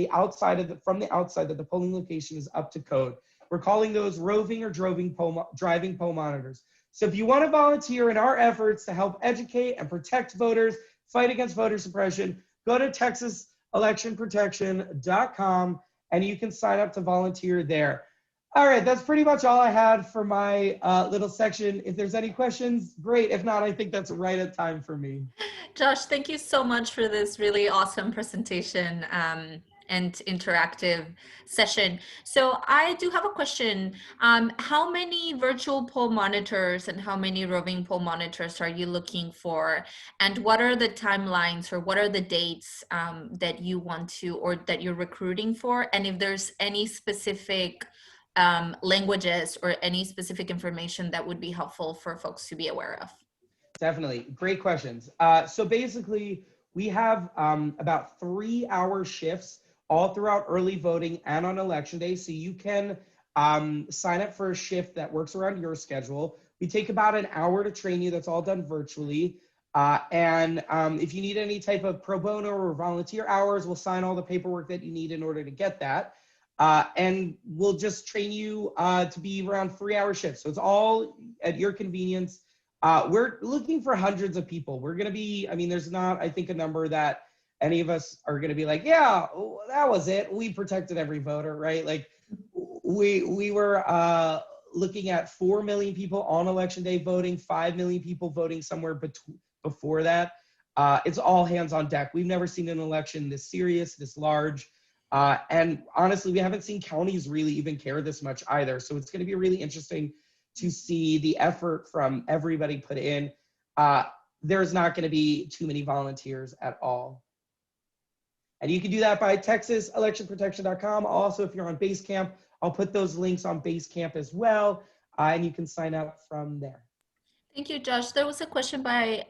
from the outside that the polling location is up to code. We're calling those roving or driving poll monitors. So if you want to volunteer in our efforts to help educate and protect voters, fight against voter suppression, go to texaselectionprotection.com and you can sign up to volunteer there. All right, that's pretty much all I had for my little section. If there's any questions, great. If not, I think that's right at time for me. Josh, thank you so much for this really awesome presentation and interactive session. So I do have a question. How many virtual poll monitors and how many roving poll monitors are you looking for? And what are the timelines or what are the dates that you want to, or that you're recruiting for? And if there's any specific languages or any specific information that would be helpful for folks to be aware of? Definitely, great questions. So basically, we have about 3-hour shifts all throughout early voting and on election day. So you can sign up for a shift that works around your schedule. We take about an hour to train you. That's all done virtually. And if you need any type of pro bono or volunteer hours, we'll sign all the paperwork that you need in order to get that. And we'll just train you to be around 3-hour shifts. So it's all at your convenience. We're looking for hundreds of people. We're going to be, I mean, there's not, I think, a number that any of us are going to be like, yeah, that was it. We protected every voter, right? Like we were looking at 4 million people on election day voting, 5 million people voting somewhere before that. It's all hands on deck. We've never seen an election this serious, this large. And honestly, we haven't seen counties really even care this much either. So it's going to be really interesting to see the effort from everybody put in. There's not going to be too many volunteers at all. And you can do that by texaselectionprotection.com. Also, if you're on Basecamp, I'll put those links on Basecamp as well, and you can sign up from there. Thank you, Josh. There was a question by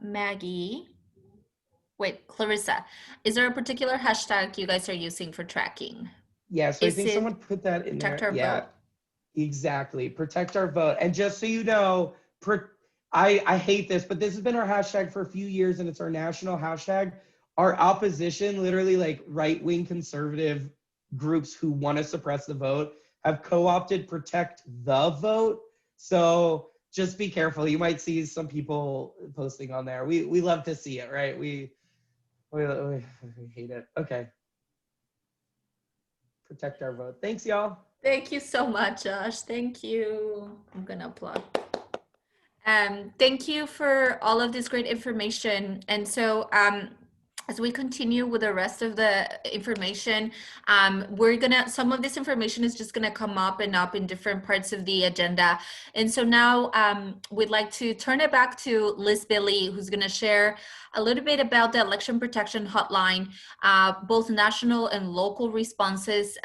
Maggie. Wait, Clarissa. Is there a particular hashtag you guys are using for tracking? Yeah, so I think someone put that in there. Yeah, vote? Exactly. Protect our vote. And just so you know, I hate this, but this has been our hashtag for a few years, and it's our national hashtag. Our opposition, literally like right-wing conservative groups who want to suppress the vote, have co-opted protect the vote. So just be careful. You might see some people posting on there. We love to see it, right? We hate it. Okay. Protect our vote. Thanks, y'all. Thank you so much, Josh. Thank you. I'm gonna plug. Thank you for all of this great information. And so as we continue with the rest of the information, some of this information is just gonna come up and up in different parts of the agenda. And so now we'd like to turn it back to Bille, who's gonna share a little bit about the election protection hotline, both national and local responses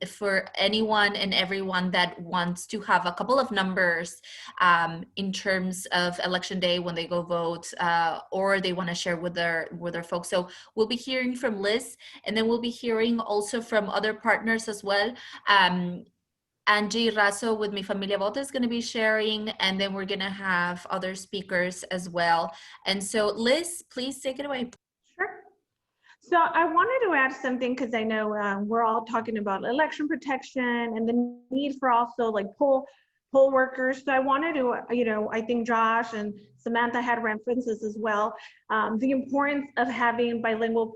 for anyone and everyone that wants to have a couple of numbers in terms of election day when they go vote, or they want to share with their folks. So we'll be hearing from Liz, and then we'll be hearing also from other partners as well. Angie Razo with Mi Familia Vota is going to be sharing, and then we're going to have other speakers as well. And so Liz, please take it away. Sure. So I wanted to add something because I know we're all talking about election protection and the need for also like poll workers. So I wanted to, I think Josh and Samantha had references as well, the importance of having bilingual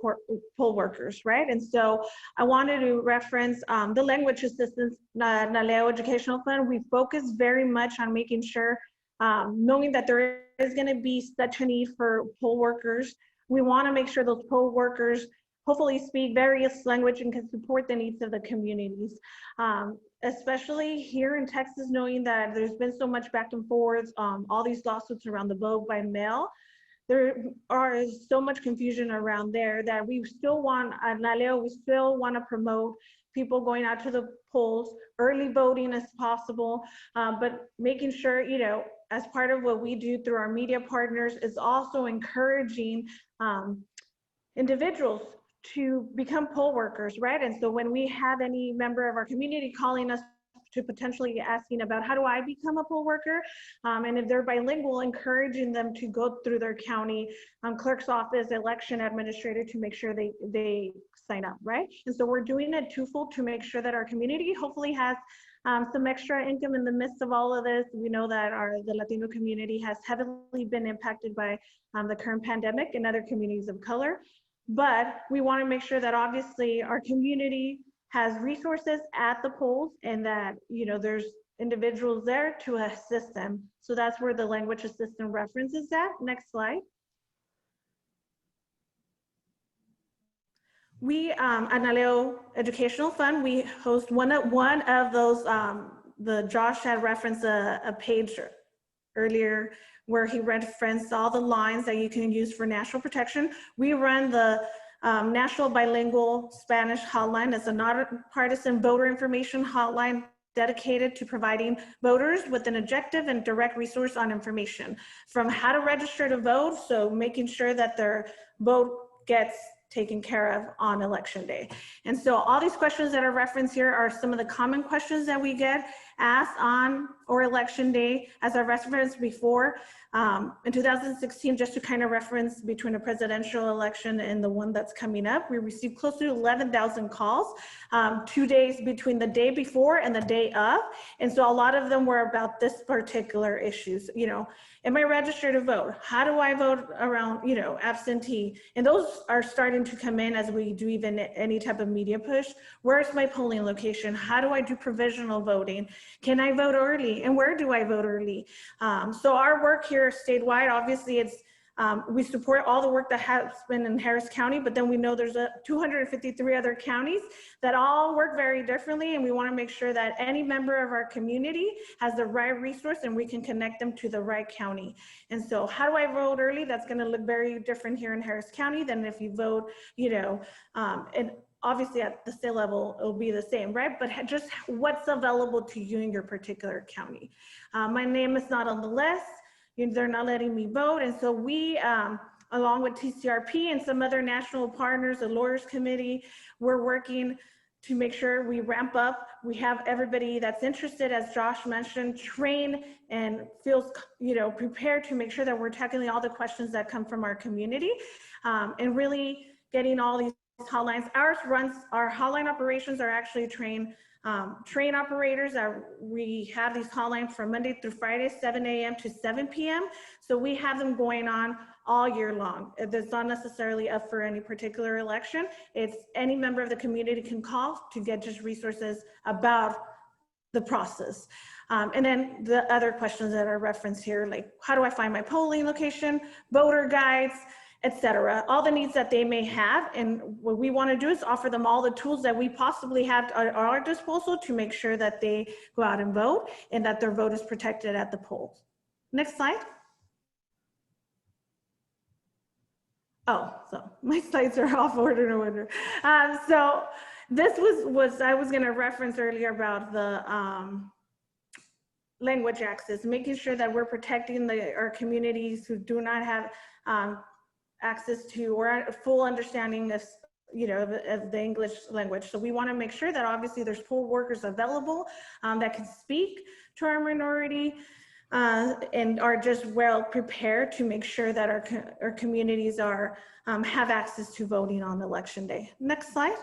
poll workers, right? And so I wanted to reference the language assistance NALEO Educational Fund. We focus very much on making sure, knowing that there is going to be such a need for poll workers, we want to make sure those poll workers hopefully speak various language and can support the needs of the communities. Especially here in Texas, knowing that there's been so much back and forth, all these lawsuits around the vote by mail, there are so much confusion around there that we still want, at NALEO, we still want to promote people going out to the polls, early voting as possible, but making sure, as part of what we do through our media partners, is also encouraging individuals to become poll workers, right? And so when we have any member of our community calling us to potentially asking about how do I become a poll worker, and if they're bilingual, encouraging them to go through their county clerk's office, election administrator, to make sure they sign up, right? And so we're doing it twofold to make sure that our community hopefully has some extra income in the midst of all of this. We know that the Latino community has heavily been impacted by the current pandemic and other communities of color. But we want to make sure that obviously our community has resources at the polls, and that, you know, there's individuals there to assist them. So that's where the language assistant reference is at. Next slide. We, at NALEO Educational Fund, we host one of those, Josh had referenced a page earlier where he referenced all the lines that you can use for national protection. We run the National Bilingual Spanish Hotline as a nonpartisan voter information hotline dedicated to providing voters with an objective and direct resource on information from how to register to vote, so making sure that their vote gets taken care of on election day. And so all these questions that are referenced here are some of the common questions that we get asked on or election day. As I referenced before, in 2016, just to kind of reference between a presidential election and the one that's coming up, we received close to 11,000 calls, 2 days between the day before and the day of. And so a lot of them were about this particular issues. You know, am I registered to vote? How do I vote around, you know, absentee? And those are starting to come in as we do even any type of media push. Where's my polling location? How do I do provisional voting? Can I vote early? And where do I vote early? So our work here statewide, obviously it's, we support all the work that has been in Harris County, but then we know there's 253 other counties that all work very differently, and we want to make sure that any member of our community has the right resource and we can connect them to the right county. And so how do I vote early? That's going to look very different here in Harris County than if you vote, you know, and obviously at the state level, it'll be the same, right? But just what's available to you in your particular county. My name is not on the list. They're not letting me vote. And so we, along with TCRP and some other national partners, the Lawyers Committee, we're working to make sure we ramp up. We have everybody that's interested, as Josh mentioned, trained and feels, you know, prepared to make sure that we're tackling all the questions that come from our community, and really getting all these hotlines. Our hotline operations are actually train operators. We have these hotlines from Monday through Friday, 7 a.m. to 7 p.m. So we have them going on all year long. It's not necessarily up for any particular election. It's any member of the community can call to get just resources about the process. And then the other questions that are referenced here, like how do I find my polling location, voter guides, etc. All the needs that they may have. And what we want to do is offer them all the tools that we possibly have at our disposal to make sure that they go out and vote and that their vote is protected at the polls. Next slide. Oh, so my slides are off order, no wonder. So this was I was going to reference earlier about the language access, making sure that we're protecting our communities who do not have access to or a full understanding of, you know, of the English language. So we want to make sure that obviously there's poll workers available that can speak to our minority and are just well prepared to make sure that our communities are have access to voting on election day. Next slide.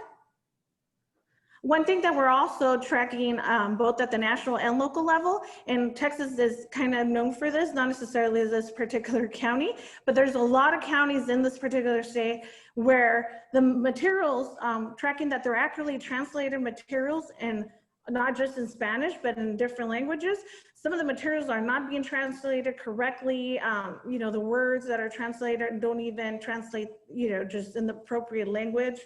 One thing that we're also tracking both at the national and local level, and Texas is kind of known for this, not necessarily this particular county, but there's a lot of counties in this particular state where the materials, tracking that they're accurately translated materials, and not just in Spanish, but in different languages. Some of the materials are not being translated correctly. You know, the words that are translated don't even translate, you know, just in the appropriate language.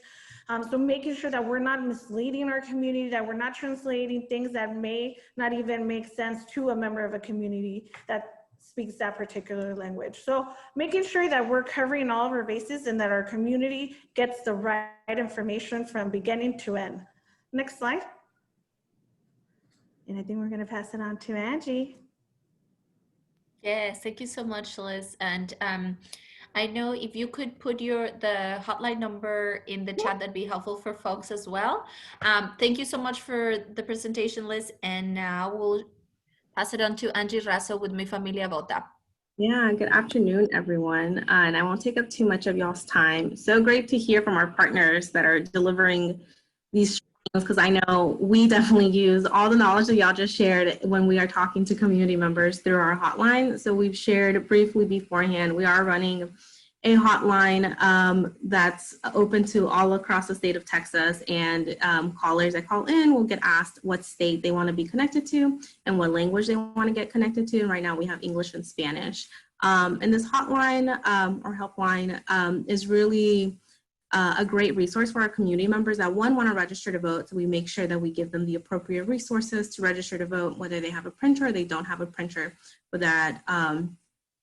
So making sure that we're not misleading our community, that we're not translating things that may not even make sense to a member of a community that speaks that particular language. So making sure that we're covering all of our bases and that our community gets the right information from beginning to end. Next slide. And I think we're going to pass it on to Angie. Yes, thank you so much, Liz. And I know if you could put the hotline number in the chat, that'd be helpful for folks as well. Thank you so much for the presentation, Liz. And now we'll pass it on to Angie Razo with Mi Familia Vota. Yeah, good afternoon, everyone. And I won't take up too much of y'all's time. So great to hear from our partners that are delivering these trainings, because I know we definitely use all the knowledge that y'all just shared when we are talking to community members through our hotline. So we've shared briefly beforehand, we are running a hotline that's open to all across the state of Texas, and callers that call in will get asked what state they want to be connected to and what language they want to get connected to. And right now we have English and Spanish. And this hotline or helpline is really a great resource for our community members that want to register to vote. So we make sure that we give them the appropriate resources to register to vote, whether they have a printer or they don't have a printer, but that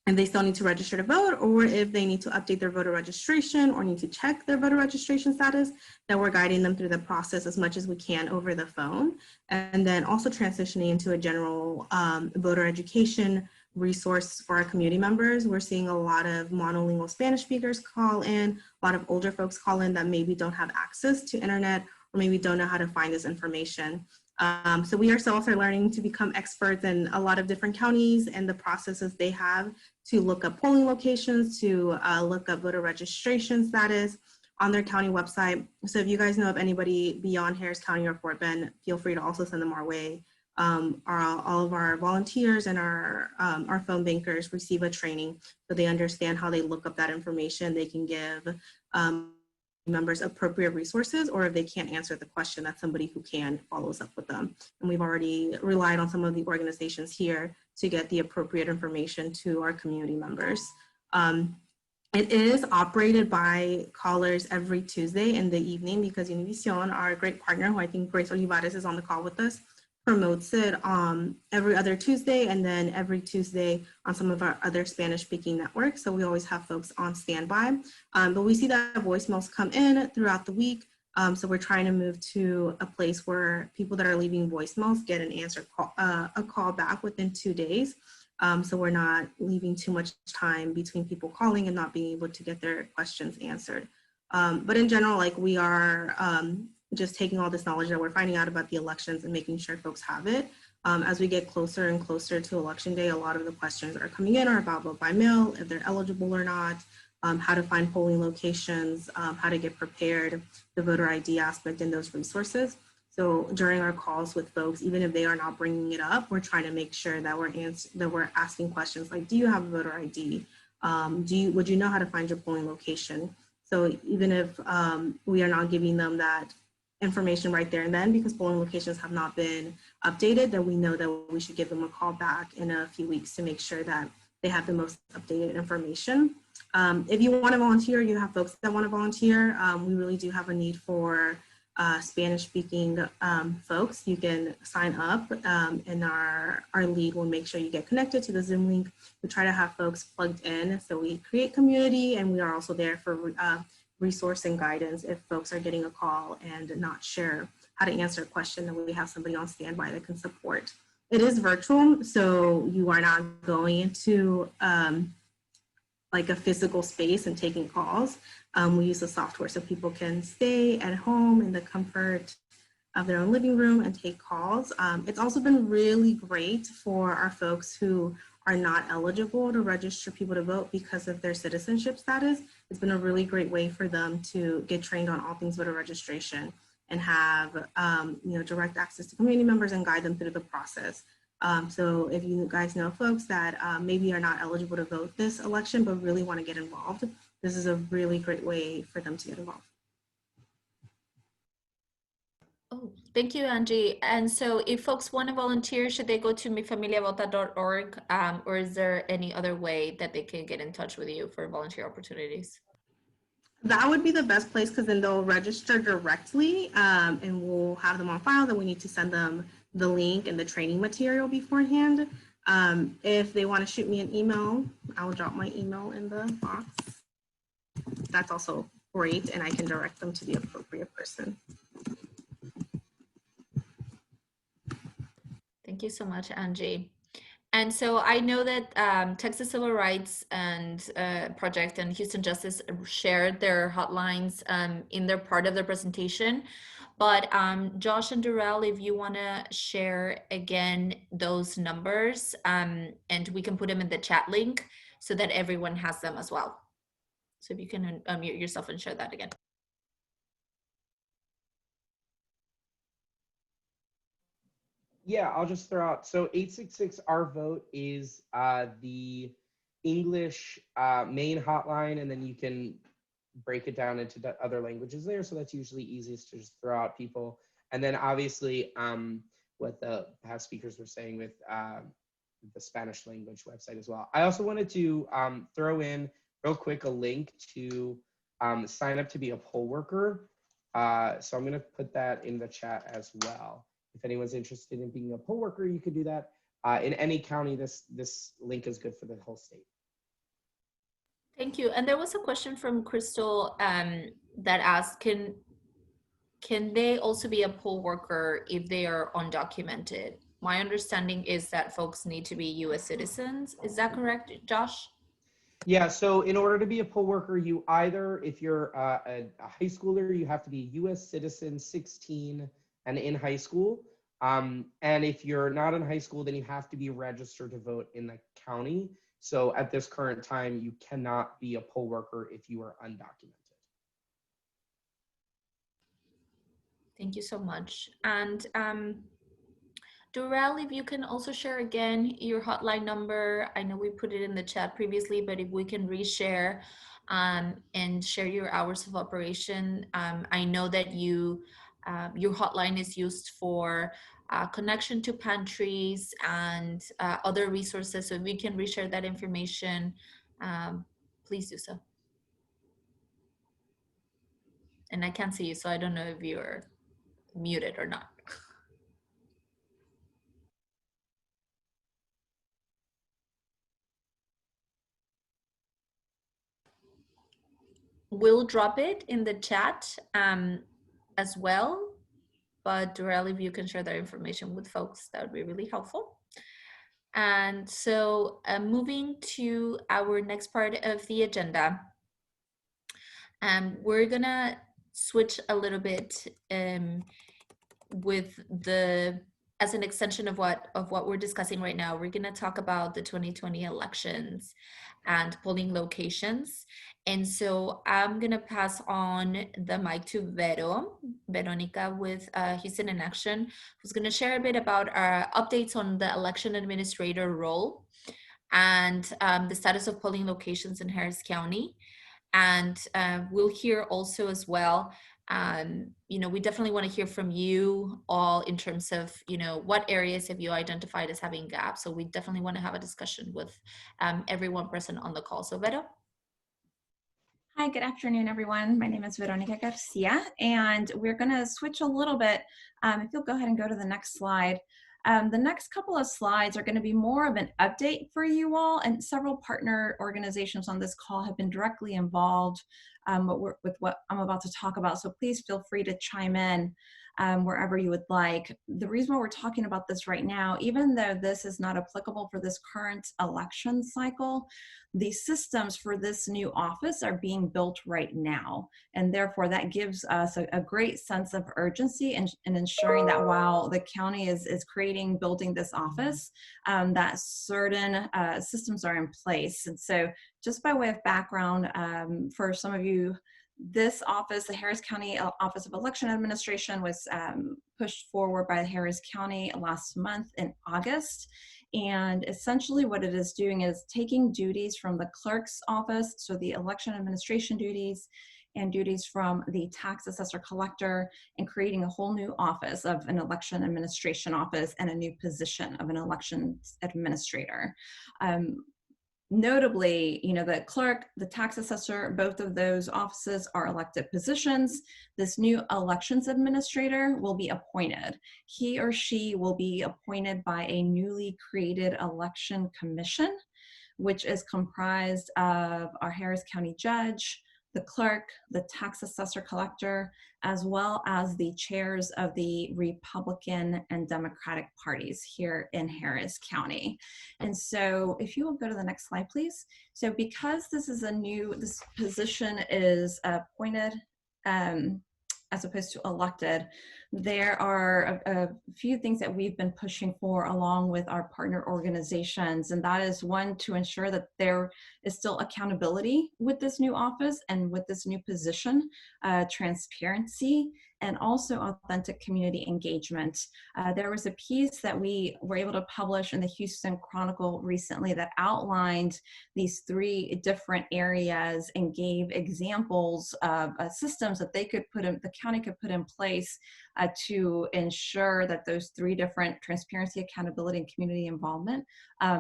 and they still need to register to vote, or if they need to update their voter registration or need to check their voter registration status, that we're guiding them through the process as much as we can over the phone. And then also transitioning into a general voter education resource for our community members. We're seeing a lot of monolingual Spanish speakers call in, a lot of older folks call in that maybe don't have access to internet or maybe don't know how to find this information. So we ourselves are learning to become experts in a lot of different counties and the processes they have to look up polling locations, to look up voter registration status on their county website. So if you guys know of anybody beyond Harris County or Fort Bend, feel free to also send them our way. All of our volunteers and our phone bankers receive a training so they understand how they look up that information. They can give members appropriate resources, or if they can't answer the question, that's somebody who can follows up with them. And we've already relied on some of the organizations here to get the appropriate information to our community members. It is operated by callers every Tuesday in the evening because Univision, our great partner, who I think Grace Olivares is on the call with us, promotes it every other Tuesday, and then every Tuesday on some of our other Spanish-speaking networks. So we always have folks on standby. But we see that voicemails come in throughout the week. So we're trying to move to a place where people that are leaving voicemails get an answer call, a call back within 2 days. So we're not leaving too much time between people calling and not being able to get their questions answered. But in general, like we are just taking all this knowledge that we're finding out about the elections and making sure folks have it. As we get closer and closer to election day, a lot of the questions that are coming in are about vote by mail, if they're eligible or not, how to find polling locations, how to get prepared, the voter ID aspect and those resources. So during our calls with folks, even if they are not bringing it up, we're trying to make sure that we're asking questions like, do you have a voter ID? Would you know how to find your polling location? So even if we are not giving them that information right there and then, because polling locations have not been updated, then we know that we should give them a call back in a few weeks to make sure that they have the most updated information. If you want to volunteer, you have folks that want to volunteer. We really do have a need for Spanish-speaking folks. You can sign up and our lead will make sure you get connected to the Zoom link. We try to have folks plugged in, so we create community, and we are also there for resource and guidance if folks are getting a call and not sure how to answer a question, and we have somebody on standby that can support. It is virtual, so you are not going into like a physical space and taking calls. We use the software so people can stay at home in the comfort of their own living room and take calls. It's also been really great for our folks who are not eligible to register people to vote because of their citizenship status. It's been a really great way for them to get trained on all things voter registration and have direct access to community members and guide them through the process. So if you guys know folks that maybe are not eligible to vote this election but really want to get involved, this is a really great way for them to get involved. Oh, thank you, Angie. And so if folks want to volunteer, should they go to mifamiliavota.org, or is there any other way that they can get in touch with you for volunteer opportunities? That would be the best place, because then they'll register directly and we'll have them on file. Then we need to send them the link and the training material beforehand. If they want to shoot me an email, I'll drop my email in the box. That's also great, and I can direct them to the appropriate person. Thank you so much, Angie. And so I know that Texas Civil Rights and Project and Houston Justice shared their hotlines in their part of their presentation. But Josh and Durrel, if you want to share again those numbers, and we can put them in the chat link so that everyone has them as well. So if you can unmute yourself and share that again. Yeah, I'll just throw out. So 866 Our Vote is the English main hotline, and then you can break it down into the other languages there. So that's usually easiest to just throw out people. And then obviously what the past speakers were saying with the Spanish language website as well. I also wanted to throw in real quick a link to sign up to be a poll worker. So I'm going to put that in the chat as well. If anyone's interested in being a poll worker, you could do that. In any county, this link is good for the whole state. Thank you. And there was a question from Crystal that asked, can they also be a poll worker if they are undocumented? My understanding is that folks need to be US citizens. Is that correct, Josh? Yeah, so in order to be a poll worker, you either, if you're a high schooler, you have to be a US citizen, 16 and in high school. And if you're not in high school, then you have to be registered to vote in the county. So at this current time, you cannot be a poll worker if you are undocumented. Thank you so much. And Durrel, if you can also share again your hotline number. I know we put it in the chat previously, but if we can reshare and share your hours of operation. I know that your hotline is used for connection to pantries and other resources. So if we can reshare that information, please do so. And I can't see you, so I don't know if you're muted or not. We'll drop it in the chat as well. But Durrel, if you can share that information with folks, that would be really helpful. And so moving to our next part of the agenda, we're gonna switch a little bit with as an extension of what we're discussing right now. We're gonna talk about the 2020 elections and polling locations. And so I'm gonna pass on the mic to Veronica with Houston in Action, who's gonna share a bit about our updates on the election administrator role and the status of polling locations in Harris County. And we'll hear also as well, we definitely want to hear from you all in terms of, what areas have you identified as having gaps. So we definitely want to have a discussion with everyone present on the call. So Vero. Hi, good afternoon, everyone. My name is Veronica Garcia, and we're going to switch a little bit. If you'll go ahead and go to the next slide. The next couple of slides are going to be more of an update for you all, and several partner organizations on this call have been directly involved with what I'm about to talk about. So please feel free to chime in wherever you would like. The reason why we're talking about this right now, even though this is not applicable for this current election cycle, the systems for this new office are being built right now. And therefore that gives us a great sense of urgency in ensuring that while the county is building this office, that certain systems are in place. And so just by way of background, for some of you, this office, the Harris County Office of Election Administration, was pushed forward by Harris County last month in August. And essentially what it is doing is taking duties from the clerk's office, so the election administration duties, and duties from the tax assessor collector, and creating a whole new office of an election administration office and a new position of an elections administrator. Notably, the clerk, the tax assessor, both of those offices are elected positions. This new elections administrator will be appointed. He or she will be appointed by a newly created election commission, which is comprised of our Harris County judge, the clerk, the tax assessor collector, as well as the chairs of the Republican and Democratic parties here in Harris County. And so if you will go to the next slide, please. So because this is this position is appointed as opposed to elected, there are a few things that we've been pushing for along with our partner organizations. And that is one, to ensure that there is still accountability with this new office and with this new position, transparency, and also authentic community engagement. There was a piece that we were able to publish in the Houston Chronicle recently that outlined these 3 different areas and gave examples of systems that they could put in, the county could put in place to ensure that those 3 different transparency, accountability, and community involvement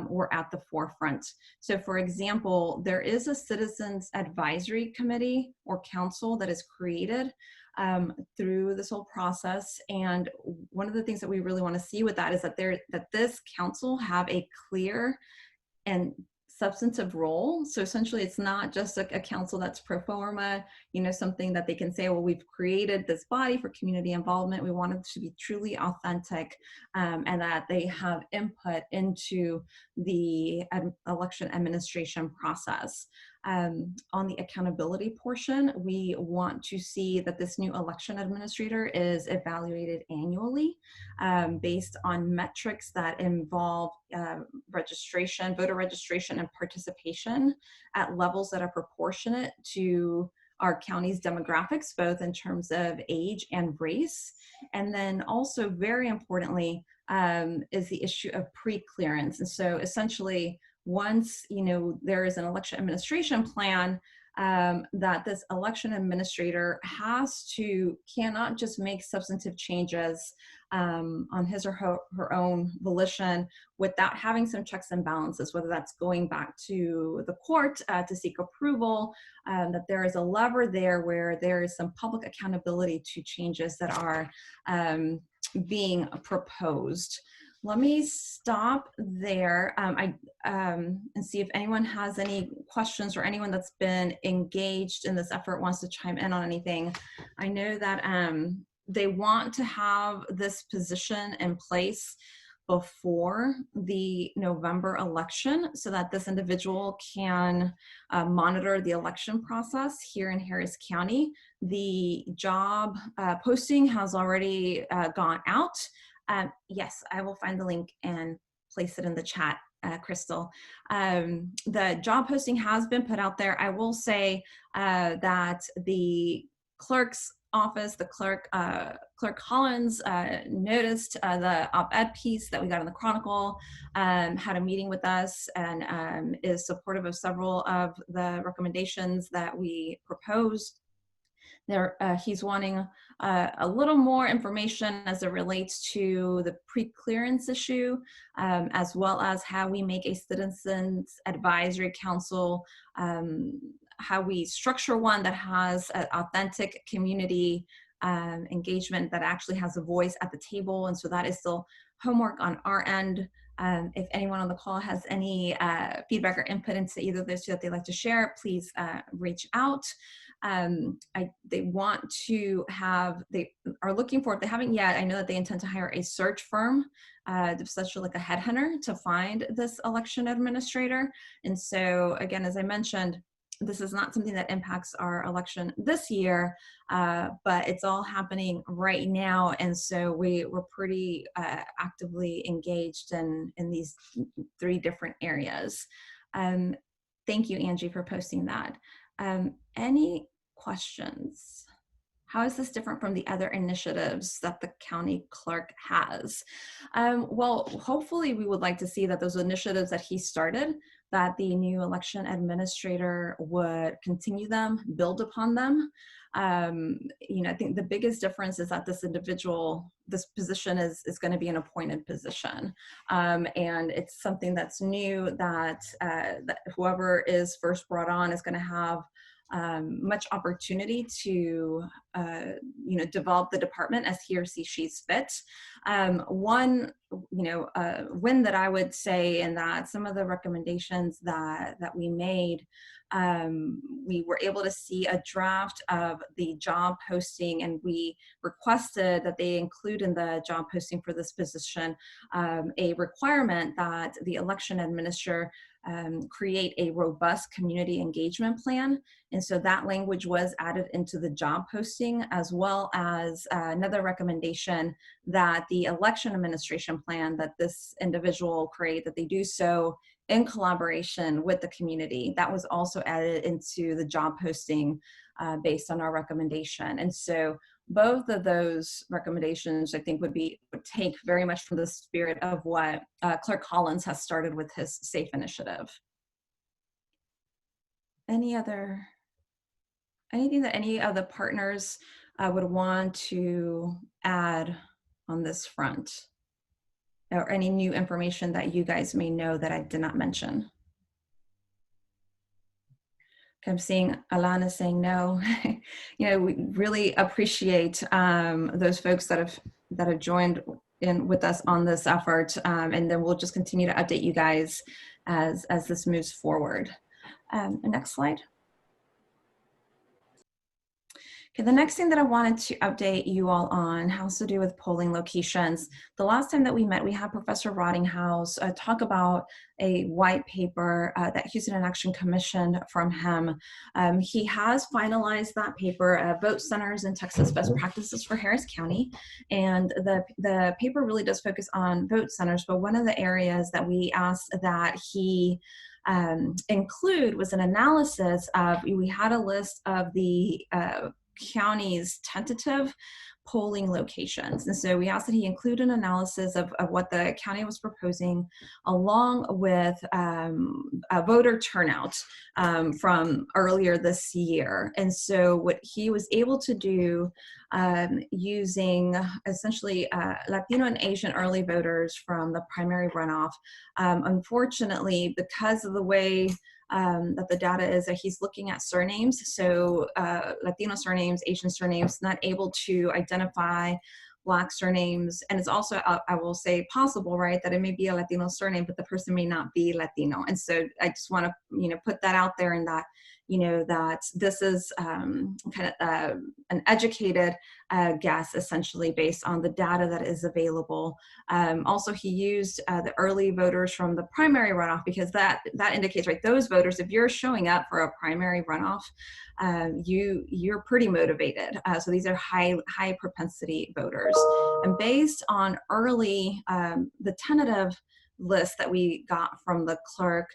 were at the forefront. So for example, there is a Citizens Advisory Committee or council that is created through this whole process. And one of the things that we really want to see with that is that this council have a clear and substantive role. So essentially it's not just a council that's pro forma, something that they can say, well, we've created this body for community involvement. We want it to be truly authentic, and that they have input into the election administration process. On the accountability portion, we want to see that this new election administrator is evaluated annually based on metrics that involve registration, voter registration, and participation at levels that are proportionate to our county's demographics, both in terms of age and race. And then also very importantly is the issue of pre-clearance. And so essentially, once there is an election administration plan, that this election administrator cannot just make substantive changes on his or her own volition without having some checks and balances, whether that's going back to the court to seek approval, that there is a lever there where there is some public accountability to changes that are being proposed. Let me stop there and see if anyone has any questions, or anyone that's been engaged in this effort wants to chime in on anything. I know that they want to have this position in place before the November election so that this individual can monitor the election process here in Harris County. The job posting has already gone out. Yes, I will find the link and place it in the chat, Crystal. The job posting has been put out there. I will say that the clerk's office, the clerk Collins noticed the op-ed piece that we got in the Chronicle, had a meeting with us, and is supportive of several of the recommendations that we proposed. He's wanting a little more information as it relates to the pre-clearance issue, as well as how we make a Citizens Advisory Council, how we structure one that has an authentic community engagement that actually has a voice at the table. And so that is still homework on our end. If anyone on the call has any feedback or input into either of those two that they'd like to share, please reach out. They want to have, they are looking for, if they haven't yet, I know that they intend to hire a search firm, essentially like a headhunter, to find this election administrator. And so again, as I mentioned, this is not something that impacts our election this year, but it's all happening right now. And so we're pretty actively engaged in these 3 different areas. Thank you, Angie, for posting that. Any questions? How is this different from the other initiatives that the county clerk has? Well, hopefully we would like to see that those initiatives that he started, that the new election administrator would continue them, build upon them. I think the biggest difference is that this position is going to be an appointed position. And it's something that's new, that whoever is first brought on is going to have much opportunity to develop the department as he or she's fit. One win that I would say, and that some of the recommendations that we made, we were able to see a draft of the job posting, and we requested that they include in the job posting for this position a requirement that the election administrator create a robust community engagement plan. And so that language was added into the job posting, as well as another recommendation that the election administration plan that this individual create, that they do so in collaboration with the community. That was also added into the job posting based on our recommendation. And so both of those recommendations, I think, would take very much from the spirit of what Clerk Collins has started with his SAFE initiative. Anything that any of the partners would want to add on this front? Or any new information that you guys may know that I did not mention? I'm seeing Alana saying no. We really appreciate those folks that have joined in with us on this effort, and then we'll just continue to update you guys as this moves forward. Next slide. Okay, the next thing that I wanted to update you all on has to do with polling locations. The last time that we met, we had Professor Rottinghouse talk about a white paper that Houston Election commissioned from him. He has finalized that paper, Vote Centers in Texas Best Practices for Harris County. And the paper really does focus on vote centers, but one of the areas that we asked that he include was an analysis of, we had a list of the county's tentative polling locations. And so we asked that he include an analysis of what the county was proposing, along with a voter turnout from earlier this year. And so what he was able to do using essentially Latino and Asian early voters from the primary runoff, unfortunately, because of the way that the data is, that he's looking at surnames, so Latino surnames, Asian surnames, not able to identify Black surnames. And it's also, I will say, possible, right, that it may be a Latino surname, but the person may not be Latino. And so I just want to, put that out there, and that, that this is kind of an educated guess, essentially, based on the data that is available. Also, he used the early voters from the primary runoff, because that indicates, right, those voters, if you're showing up for a primary runoff, you're pretty motivated. So these are high propensity voters. And based on early, the tentative list that we got from the clerk,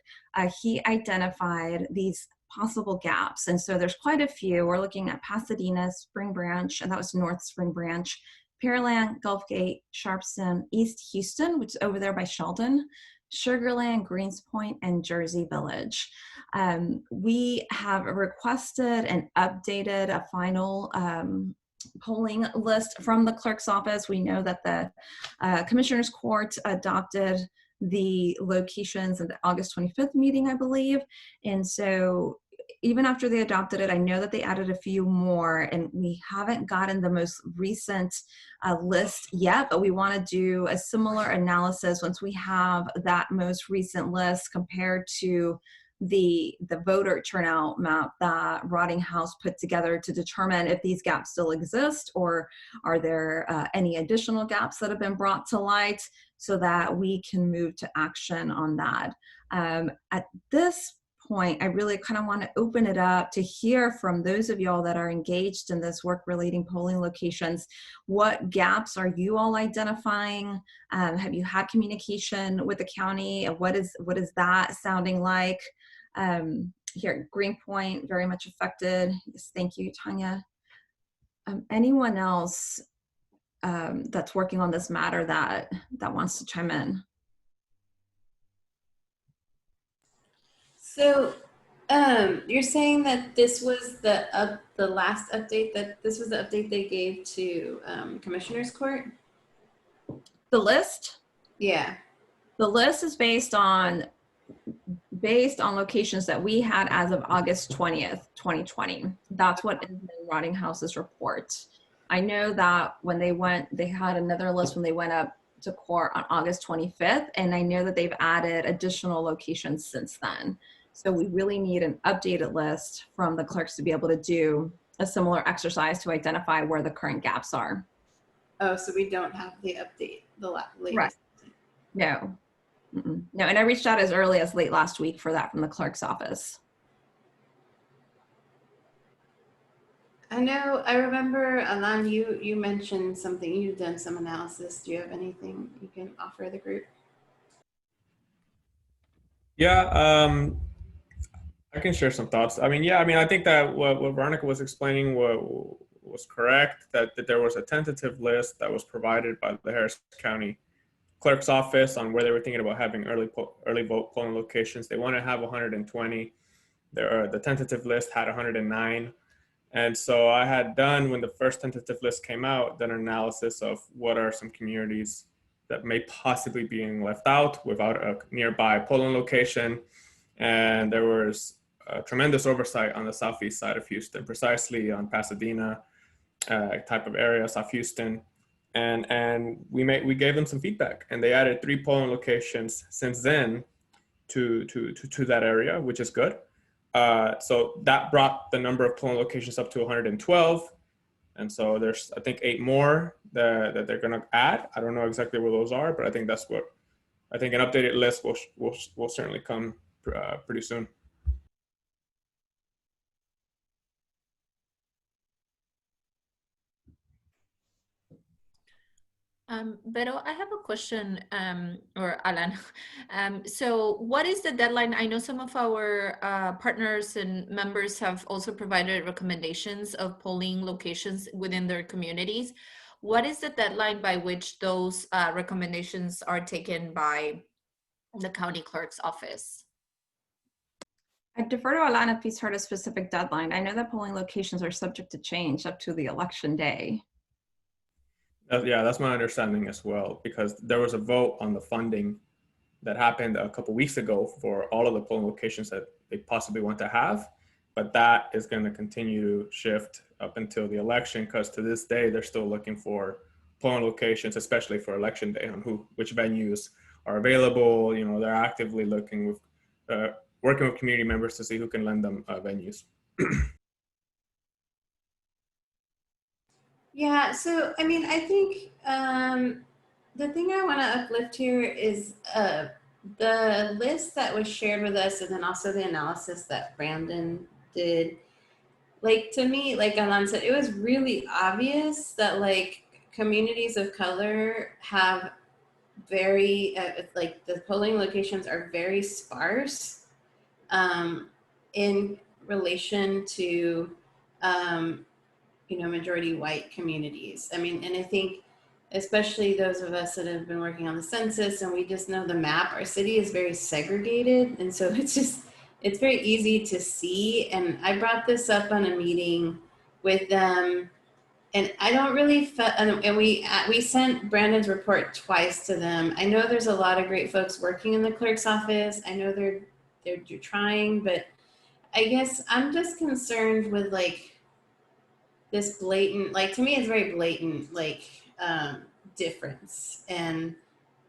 he identified these possible gaps. And so there's quite a few. We're looking at Pasadena, Spring Branch, and that was North Spring Branch, Pearland, Gulfgate, Sharpston, East Houston, which is over there by Sheldon, Sugarland, Greenspoint, and Jersey Village. We have requested and updated a final polling list from the clerk's office. We know that the Commissioner's Court adopted the locations in the August 25th meeting, I believe. And so even after they adopted it, I know that they added a few more, and we haven't gotten the most recent list yet, but we want to do a similar analysis once we have that most recent list compared to the voter turnout map that Rottinghouse put together to determine if these gaps still exist, or are there any additional gaps that have been brought to light, so that we can move to action on that. At this point, I really kind of want to open it up to hear from those of y'all that are engaged in this work relating polling locations. What gaps are you all identifying? Have you had communication with the county? What is that sounding like? Here, Greenpoint, very much affected. Yes, thank you, Tanya. Anyone else that's working on this matter that wants to chime in? So you're saying that this was the last update, that this was the update they gave to Commissioner's Court? The list? Yeah. The list is based on based on locations that we had as of August 20th, 2020. That's what is in Rottinghouse's report. I know that when they went, they had another list when they went up to court on August 25th, and I know that they've added additional locations since then. So we really need an updated list from the clerks to be able to do a similar exercise to identify where the current gaps are. Oh, so we don't have the update, the latest. Right. No. No, and I reached out as early as late last week for that from the clerk's office. I know, I remember, Alan, you mentioned something, you've done some analysis. Do you have anything you can offer the group? Yeah, I can share some thoughts. I mean, yeah, I mean, I think that what Veronica was explaining was correct, that there was a tentative list that was provided by the Harris County Clerk's Office on where they were thinking about having early vote polling locations. They want to have 120. The tentative list had 109. And so I had done, when the first tentative list came out, done an analysis of what are some communities that may possibly be being left out without a nearby polling location. And there was a tremendous oversight on the southeast side of Houston, precisely on Pasadena type of area, South Houston. And we gave them some feedback, and they added 3 polling locations since then to that area, which is good. So that brought the number of polling locations up to 112. And so there's, I think, 8 more that they're going to add. I don't know exactly where those are, but I think that's what, I think an updated list will certainly come pretty soon. Pero I have a question, or Alan. So what is the deadline? I know some of our partners and members have also provided recommendations of polling locations within their communities. What is the deadline by which those recommendations are taken by the county clerk's office? I defer to Alan if he's heard a specific deadline. I know that polling locations are subject to change up to the election day. Yeah, that's my understanding as well, because there was a vote on the funding that happened a couple weeks ago for all of the polling locations that they possibly want to have, but that is going to continue to shift up until the election, because to this day they're still looking for polling locations, especially for election day, on which venues are available. You know, they're actively looking with working with community members to see who can lend them venues. Yeah, so I mean, I think the thing I want to uplift here is the list that was shared with us, and then also the analysis that Brandon did. Like, to me, like Alan said, it was really obvious that like communities of color have very like the polling locations are very sparse in relation to you know, majority white communities. I mean, and I think especially those of us that have been working on the census and we just know the map, our city is very segregated. And so it's very easy to see. And I brought this up on a meeting with them, and I don't really, and we sent Brandon's report twice to them. I know there's a lot of great folks working in the clerk's office. I know they're trying, but I guess I'm just concerned with like, this blatant, like to me it's very blatant, like difference, and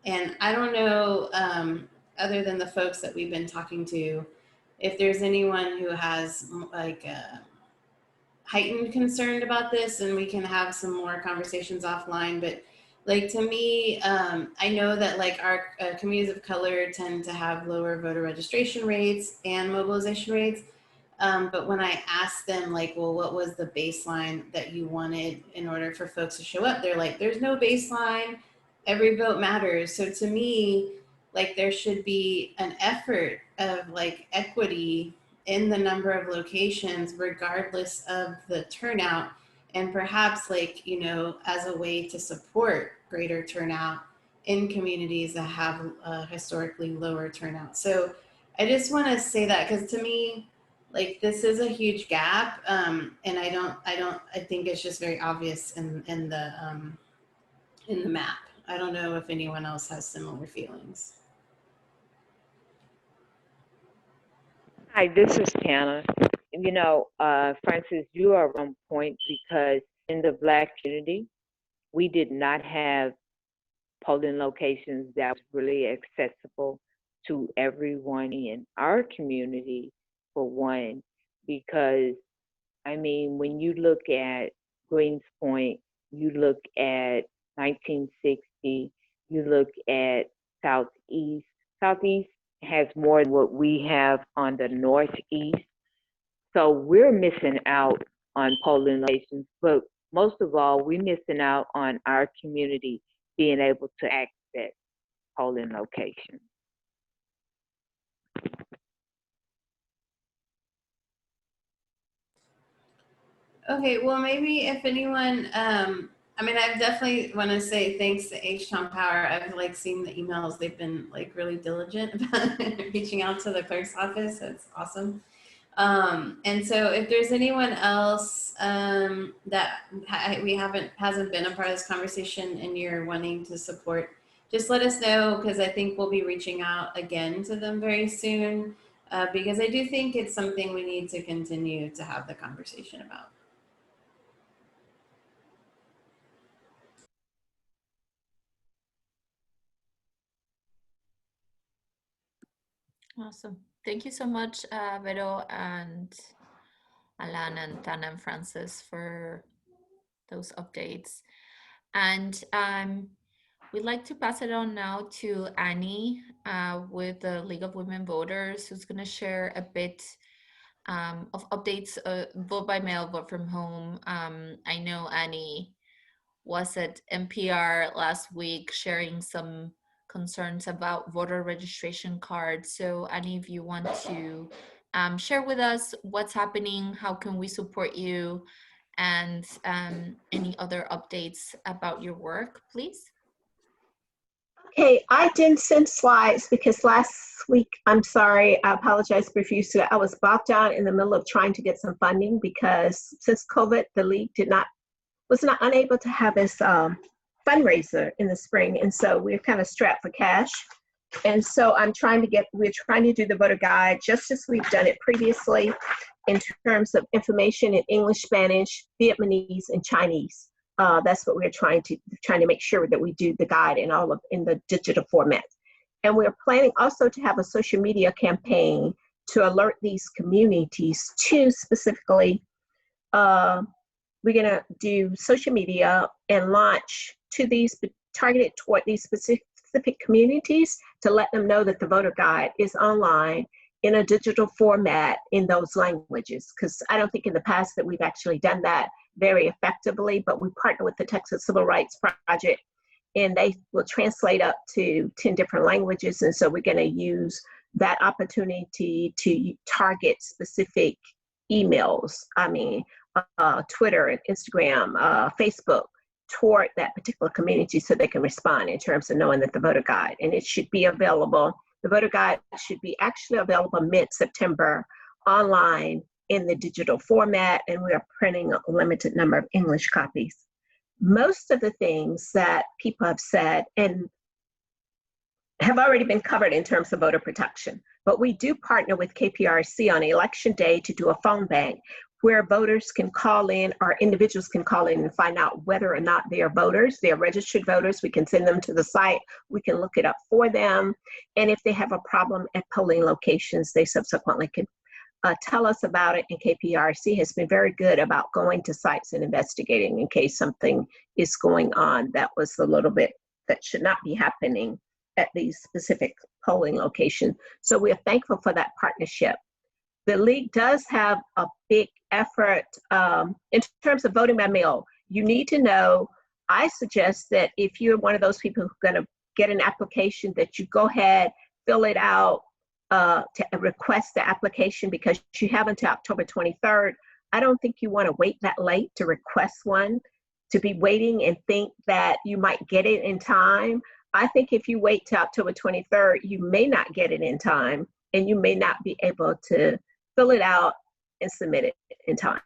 I don't know, other than the folks that we've been talking to, if there's anyone who has like a heightened concern about this, and we can have some more conversations offline. But like to me, I know that like our communities of color tend to have lower voter registration rates and mobilization rates. But when I asked them like, well, what was the baseline that you wanted in order for folks to show up? They're like, there's no baseline. Every vote matters. So to me, like there should be an effort of like equity in the number of locations, regardless of the turnout. And perhaps like, you know, as a way to support greater turnout in communities that have historically lower turnout. So I just want to say that, because to me, like this is a huge gap, and I think it's just very obvious in the map. I don't know if anyone else has similar feelings. Hi, this is Tana. You know, Francis, you are on point because in the Black community, we did not have polling locations that was really accessible to everyone in our community, for one, because I mean, when you look at Greens Point, you look at 1960, you look at Southeast. Southeast has more than what we have on the Northeast. So we're missing out on polling locations, but most of all, we're missing out on our community being able to access polling locations. Okay, well, maybe if anyone, I mean, I definitely want to say thanks to HTown Power. I've like seen the emails. They've been like really diligent about reaching out to the clerk's office. That's awesome. And so if there's anyone else that hasn't been a part of this conversation and you're wanting to support, just let us know, because I think we'll be reaching out again to them very soon, because I do think it's something we need to continue to have the conversation about. Awesome. Thank you so much, Vero and Alan and Tana and Francis for those updates. And we'd like to pass it on now to Annie with the League of Women Voters, who's going to share a bit of updates, vote by mail, vote from home. I know Annie was at NPR last week sharing some concerns about voter registration cards. So Annie, if you want to share with us what's happening, how can we support you, and any other updates about your work, please. Okay, I didn't send slides because last week, I'm sorry, I apologize profusely. I was bogged down in the middle of trying to get some funding because since COVID, the league was not unable to have its fundraiser in the spring. And so we're kind of strapped for cash. And so we're trying to do the voter guide just as we've done it previously in terms of information in English, Spanish, Vietnamese, and Chinese. That's what we're trying to make sure that we do the guide in the digital format. And we're planning also to have a social media campaign to alert these communities to specifically, we're gonna do social media and launch targeted toward these specific communities to let them know that the voter guide is online in a digital format in those languages. Because I don't think in the past that we've actually done that very effectively, but we partner with the Texas Civil Rights Project and they will translate up to 10 different languages. And so we're gonna use that opportunity to target specific emails, Twitter and Instagram, Facebook, toward that particular community so they can respond in terms of knowing that the voter guide, and it should be available. The voter guide should be actually available mid-September online in the digital format, and we are printing a limited number of English copies. Most of the things that people have said and have already been covered in terms of voter protection, but we do partner with KPRC on election day to do a phone bank where voters can call in, or individuals can call in and find out whether or not they are voters, they are registered voters. We can send them to the site, we can look it up for them. And if they have a problem at polling locations, they subsequently can tell us about it. And KPRC has been very good about going to sites and investigating in case something is going on that was a little bit that should not be happening at these specific polling locations. So we are thankful for that partnership. The league does have a big effort in terms of voting by mail. You need to know, I suggest that if you're one of those people who are gonna get an application, that you go ahead, fill it out, to request the application, because you have until October 23rd. I don't think you wanna wait that late to request one, to be waiting and think that you might get it in time. I think if you wait till October 23rd, you may not get it in time, and you may not be able to fill it out and submit it in time.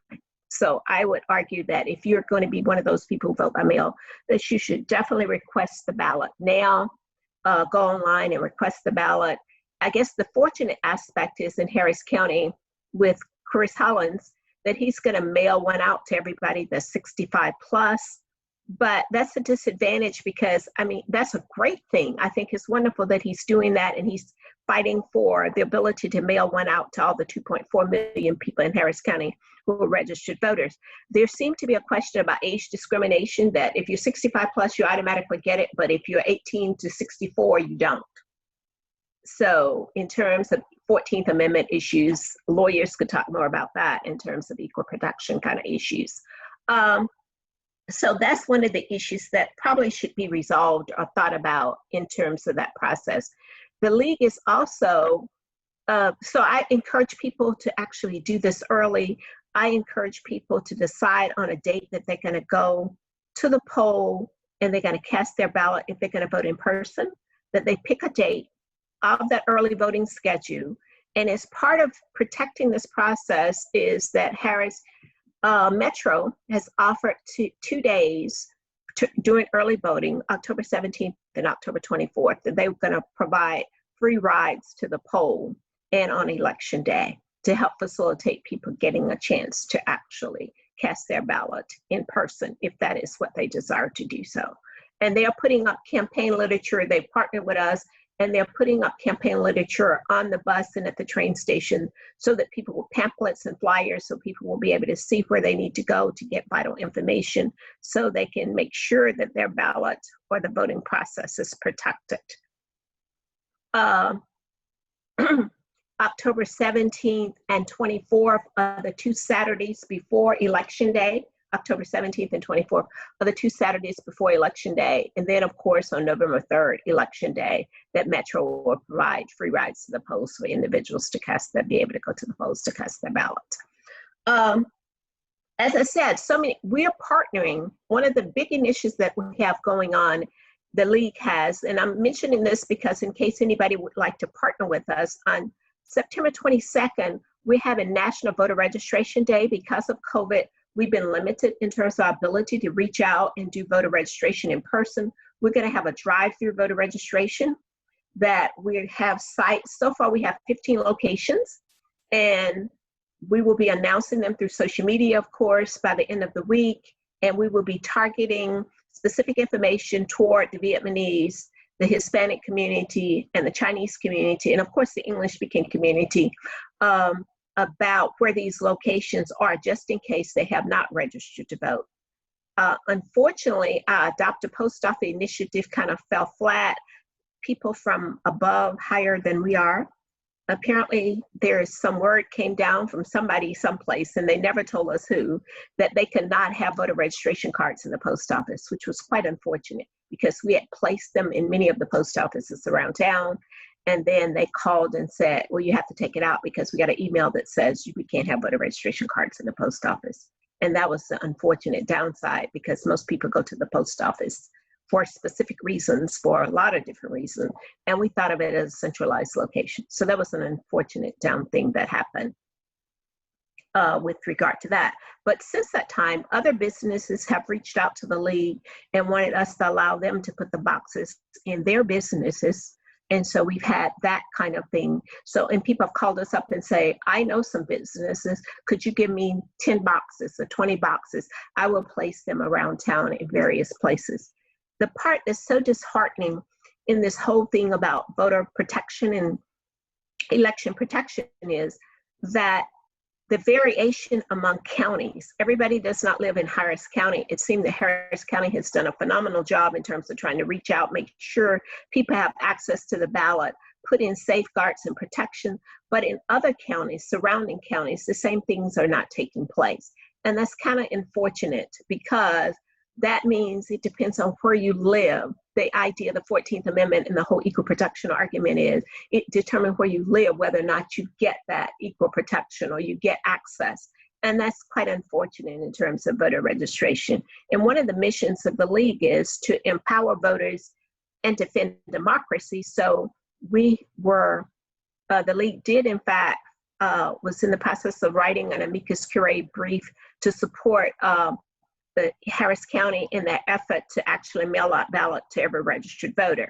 So I would argue that if you're going to be one of those people who vote by mail, that you should definitely request the ballot now. Go online and request the ballot. I guess the fortunate aspect is in Harris County with Chris Hollins that he's going to mail one out to everybody that's 65 plus. But that's a disadvantage because, I mean, that's a great thing. I think it's wonderful that he's doing that and he's fighting for the ability to mail one out to all the 2.4 million people in Harris County who are registered voters. There seemed to be a question about age discrimination, that if you're 65 plus, you automatically get it, but if you're 18 to 64, you don't. So in terms of 14th Amendment issues, lawyers could talk more about that in terms of equal protection kind of issues. So that's one of the issues that probably should be resolved or thought about in terms of that process. The league is also, so I encourage people to actually do this early. I encourage people to decide on a date that they're going to go to the poll and they're going to cast their ballot if they're going to vote in person, that they pick a date of that early voting schedule. And as part of protecting this process is that Harris Metro has offered 2 days during early voting, October 17th and October 24th, that they were going to provide free rides to the poll and on election day to help facilitate people getting a chance to actually cast their ballot in person if that is what they desire to do so. And they are putting up campaign literature. They partnered with us, and they're putting up campaign literature on the bus and at the train station so that people will pamphlets and flyers so people will be able to see where they need to go to get vital information so they can make sure that their ballot or the voting process is protected. October 17th and 24th are the 2 Saturdays before Election Day. October 17th and 24th are the 2 Saturdays before Election Day. And then, of course, on November 3rd, Election Day, that Metro will provide free rides to the polls for individuals to be able to go to the polls to cast their ballot. As I said, we're partnering. One of the big initiatives that we have going on, the league has, and I'm mentioning this because in case anybody would like to partner with us, on September 22nd, we have a National Voter Registration Day. Because of COVID, we've been limited in terms of our ability to reach out and do voter registration in person. We're going to have a drive-through voter registration that we have sites. So far, we have 15 locations, and we will be announcing them through social media, of course, by the end of the week. And we will be targeting specific information toward the Vietnamese, the Hispanic community, and the Chinese community, and of course, the English-speaking community, about where these locations are, just in case they have not registered to vote. Unfortunately, our Adopt a Post Office initiative kind of fell flat. People from above, higher than we are. Apparently, there's some word came down from somebody someplace, and they never told us who, that they could not have voter registration cards in the post office, which was quite unfortunate because we had placed them in many of the post offices around town. And then they called and said, well, you have to take it out because we got an email that says we can't have voter registration cards in the post office. And that was the unfortunate downside because most people go to the post office for specific reasons, for a lot of different reasons. And we thought of it as a centralized location. So that was an unfortunate down thing that happened with regard to that. But since that time, other businesses have reached out to the league and wanted us to allow them to put the boxes in their businesses. And so we've had that kind of thing. So, and people have called us up and say, I know some businesses, could you give me 10 boxes or 20 boxes? I will place them around town in various places. The part that's so disheartening in this whole thing about voter protection and election protection is that the variation among counties, everybody does not live in Harris County. It seems that Harris County has done a phenomenal job in terms of trying to reach out, make sure people have access to the ballot, put in safeguards and protection. But in other counties, surrounding counties, the same things are not taking place. And that's kind of unfortunate because that means it depends on where you live. The idea of the 14th Amendment and the whole equal protection argument is it determines where you live, whether or not you get that equal protection or you get access. And that's quite unfortunate in terms of voter registration. And one of the missions of the league is to empower voters and defend democracy. So we were, the league did in fact, was in the process of writing an amicus curiae brief to support the Harris County in that effort to actually mail out ballot to every registered voter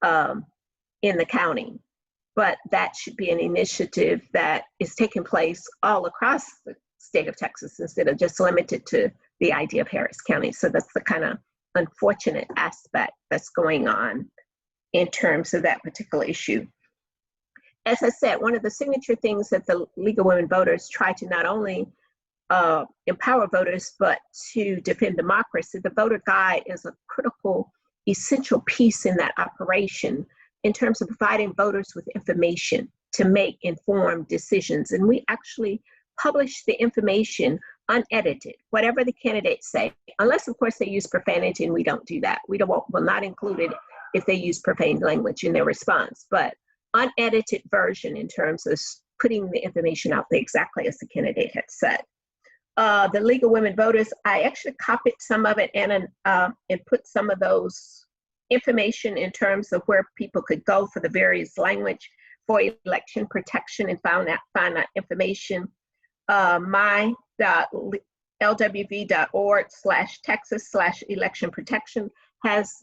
in the county. but that should be an initiative that is taking place all across the state of Texas instead of just limited to the idea of Harris County. So that's the kind of unfortunate aspect that's going on in terms of that particular issue. As I said, one of the signature things that the League of Women Voters try to not only empower voters, but to defend democracy, the voter guide is a critical, essential piece in that operation in terms of providing voters with information to make informed decisions. And we actually publish the information unedited, whatever the candidates say, unless of course they use profanity, and we don't do that. We will not include it if they use profane language in their response, but unedited version in terms of putting the information out there exactly as the candidate had said. The League of Women Voters, I actually copied some of it and put some of those information in terms of where people could go for the various language for election protection and find that information. my.lwv.org/Texas/election protection has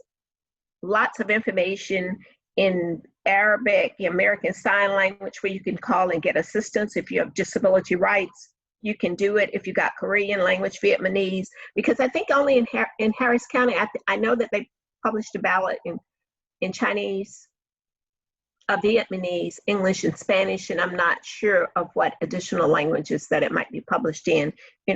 lots of information in Arabic, the American Sign Language, where you can call and get assistance if you have disability rights. You can do it if you got Korean language, Vietnamese, because I think only in Harris County, I know that they published a ballot in Chinese, Vietnamese, English, and Spanish, and I'm not sure of what additional languages that it might be published in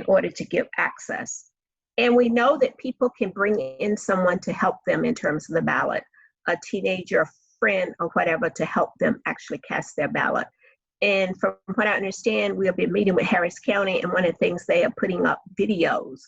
order to give access. And we know that people can bring in someone to help them in terms of the ballot, a teenager, a friend, or whatever, to help them actually cast their ballot. And from what I understand, we'll be meeting with Harris County, and one of the things they are putting up videos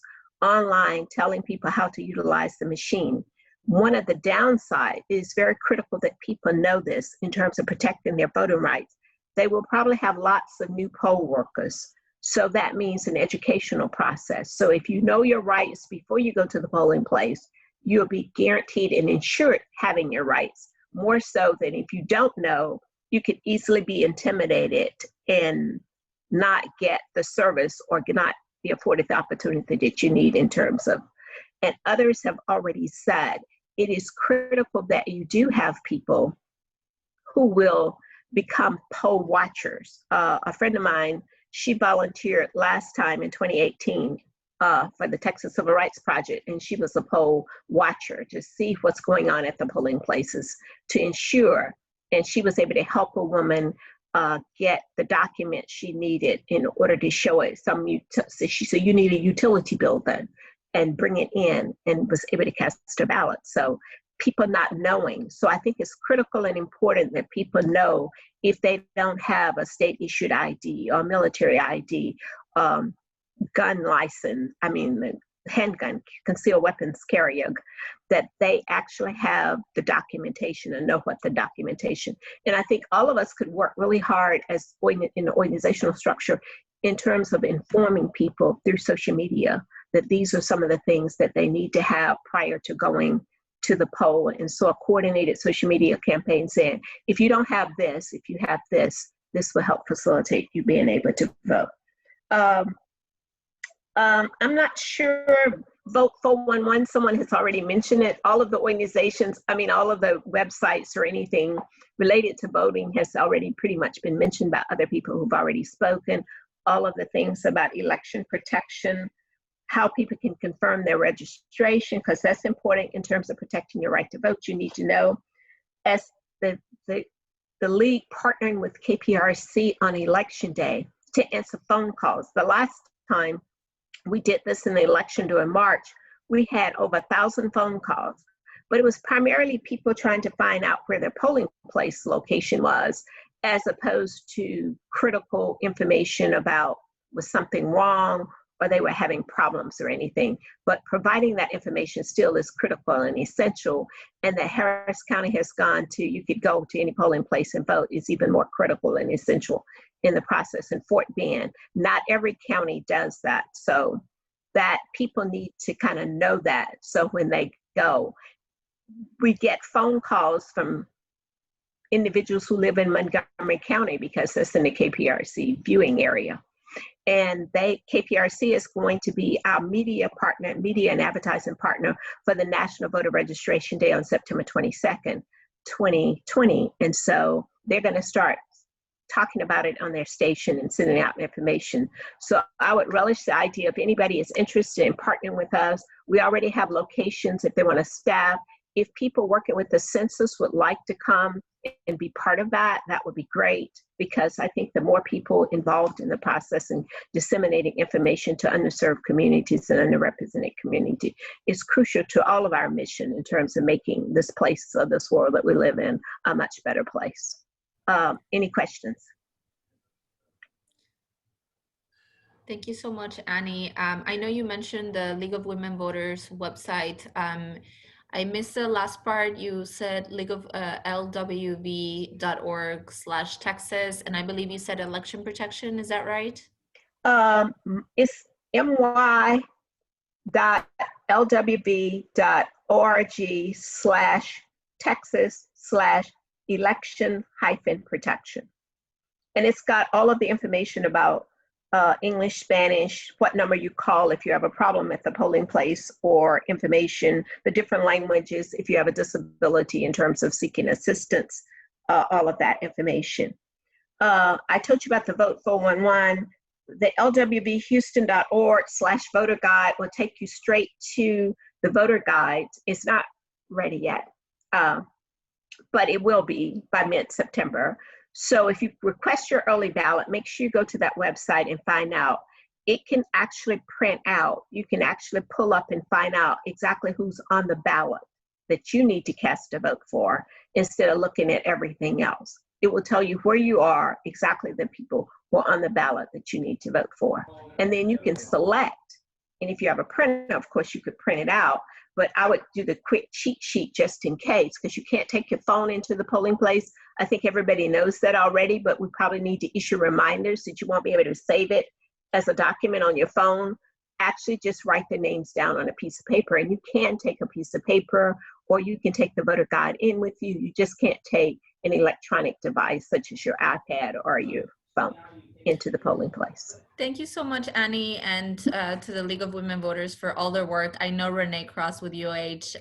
online telling people how to utilize the machine. One of the downsides is very critical that people know this in terms of protecting their voting rights. They will probably have lots of new poll workers. So that means an educational process. So if you know your rights before you go to the polling place, you'll be guaranteed and insured having your rights. More so than if you don't know, you could easily be intimidated and not get the service or not be afforded the opportunity that you need in terms of, and others have already said, it is critical that you do have people who will become poll watchers. A friend of mine, she volunteered last time in 2018 for the Texas Civil Rights Project, and she was a poll watcher to see what's going on at the polling places to ensure, and she was able to help a woman get the document she needed in order to show it. She said, you need a utility bill then, and bring it in, and was able to cast a ballot. So people not knowing. So I think it's critical and important that people know if they don't have a state issued ID or military ID, gun license, the handgun, concealed weapons carrier, that they actually have the documentation and know what the documentation. And I think all of us could work really hard as in the organizational structure in terms of informing people through social media that these are some of the things that they need to have prior to going to the poll. And so a coordinated social media campaign saying, if you don't have this, if you have this, this will help facilitate you being able to vote. I'm not sure, Vote 411, someone has already mentioned it. All of the organizations, all of the websites or anything related to voting has already pretty much been mentioned by other people who've already spoken. All of the things about election protection, how people can confirm their registration, because that's important in terms of protecting your right to vote. You need to know, as the league partnering with KPRC on election day to answer phone calls. The last time we did this in the election during March, we had over 1,000 phone calls, but it was primarily people trying to find out where their polling place location was, as opposed to critical information about was something wrong or they were having problems or anything. But providing that information still is critical and essential. And that Harris County has gone to, you could go to any polling place and vote, is even more critical and essential in the process. In Fort Bend, not every county does that. So that people need to kind of know that. So when they go, we get phone calls from individuals who live in Montgomery County because that's in the KPRC viewing area. And KPRC is going to be our media partner, media and advertising partner for the National Voter Registration Day on September 22nd. 2020. And so they're going to start talking about it on their station and sending out information. So I would relish the idea if anybody is interested in partnering with us. We already have locations if they want to staff. If people working with the census would like to come and be part of that, that would be great, because I think the more people involved in the process and disseminating information to underserved communities and underrepresented community is crucial to all of our mission in terms of making this place of this world that we live in a much better place. Any questions? Thank you so much, Annie. I know you mentioned the League of Women Voters website. I missed the last part. You said League of lwv.org/Texas, and I believe you said election protection. Is that right? It's my.lwv.org/Texas/election-protection. And it's got all of the information about English, Spanish, what number you call if you have a problem at the polling place, or information, the different languages, if you have a disability in terms of seeking assistance, all of that information. I told you about the Vote 411. The lwvhouston.org/voter guide will take you straight to the voter guide. It's not ready yet, but it will be by mid-September. So if you request your early ballot, make sure you go to that website and find out. It can actually print out. You can actually pull up and find out exactly who's on the ballot that you need to cast a vote for, instead of looking at everything else. It will tell you where you are, exactly the people who are on the ballot that you need to vote for. And then you can select. And if you have a printer, of course, you could print it out. But I would do the quick cheat sheet just in case, because you can't take your phone into the polling place. I think everybody knows that already, but we probably need to issue reminders that you won't be able to save it as a document on your phone. Actually, just write the names down on a piece of paper, and you can take a piece of paper, or you can take the voter guide in with you. You just can't take an electronic device such as your iPad or your phone into the polling place. Thank you so much, Annie, and to the League of Women Voters for all their work. I know Renee Cross with UH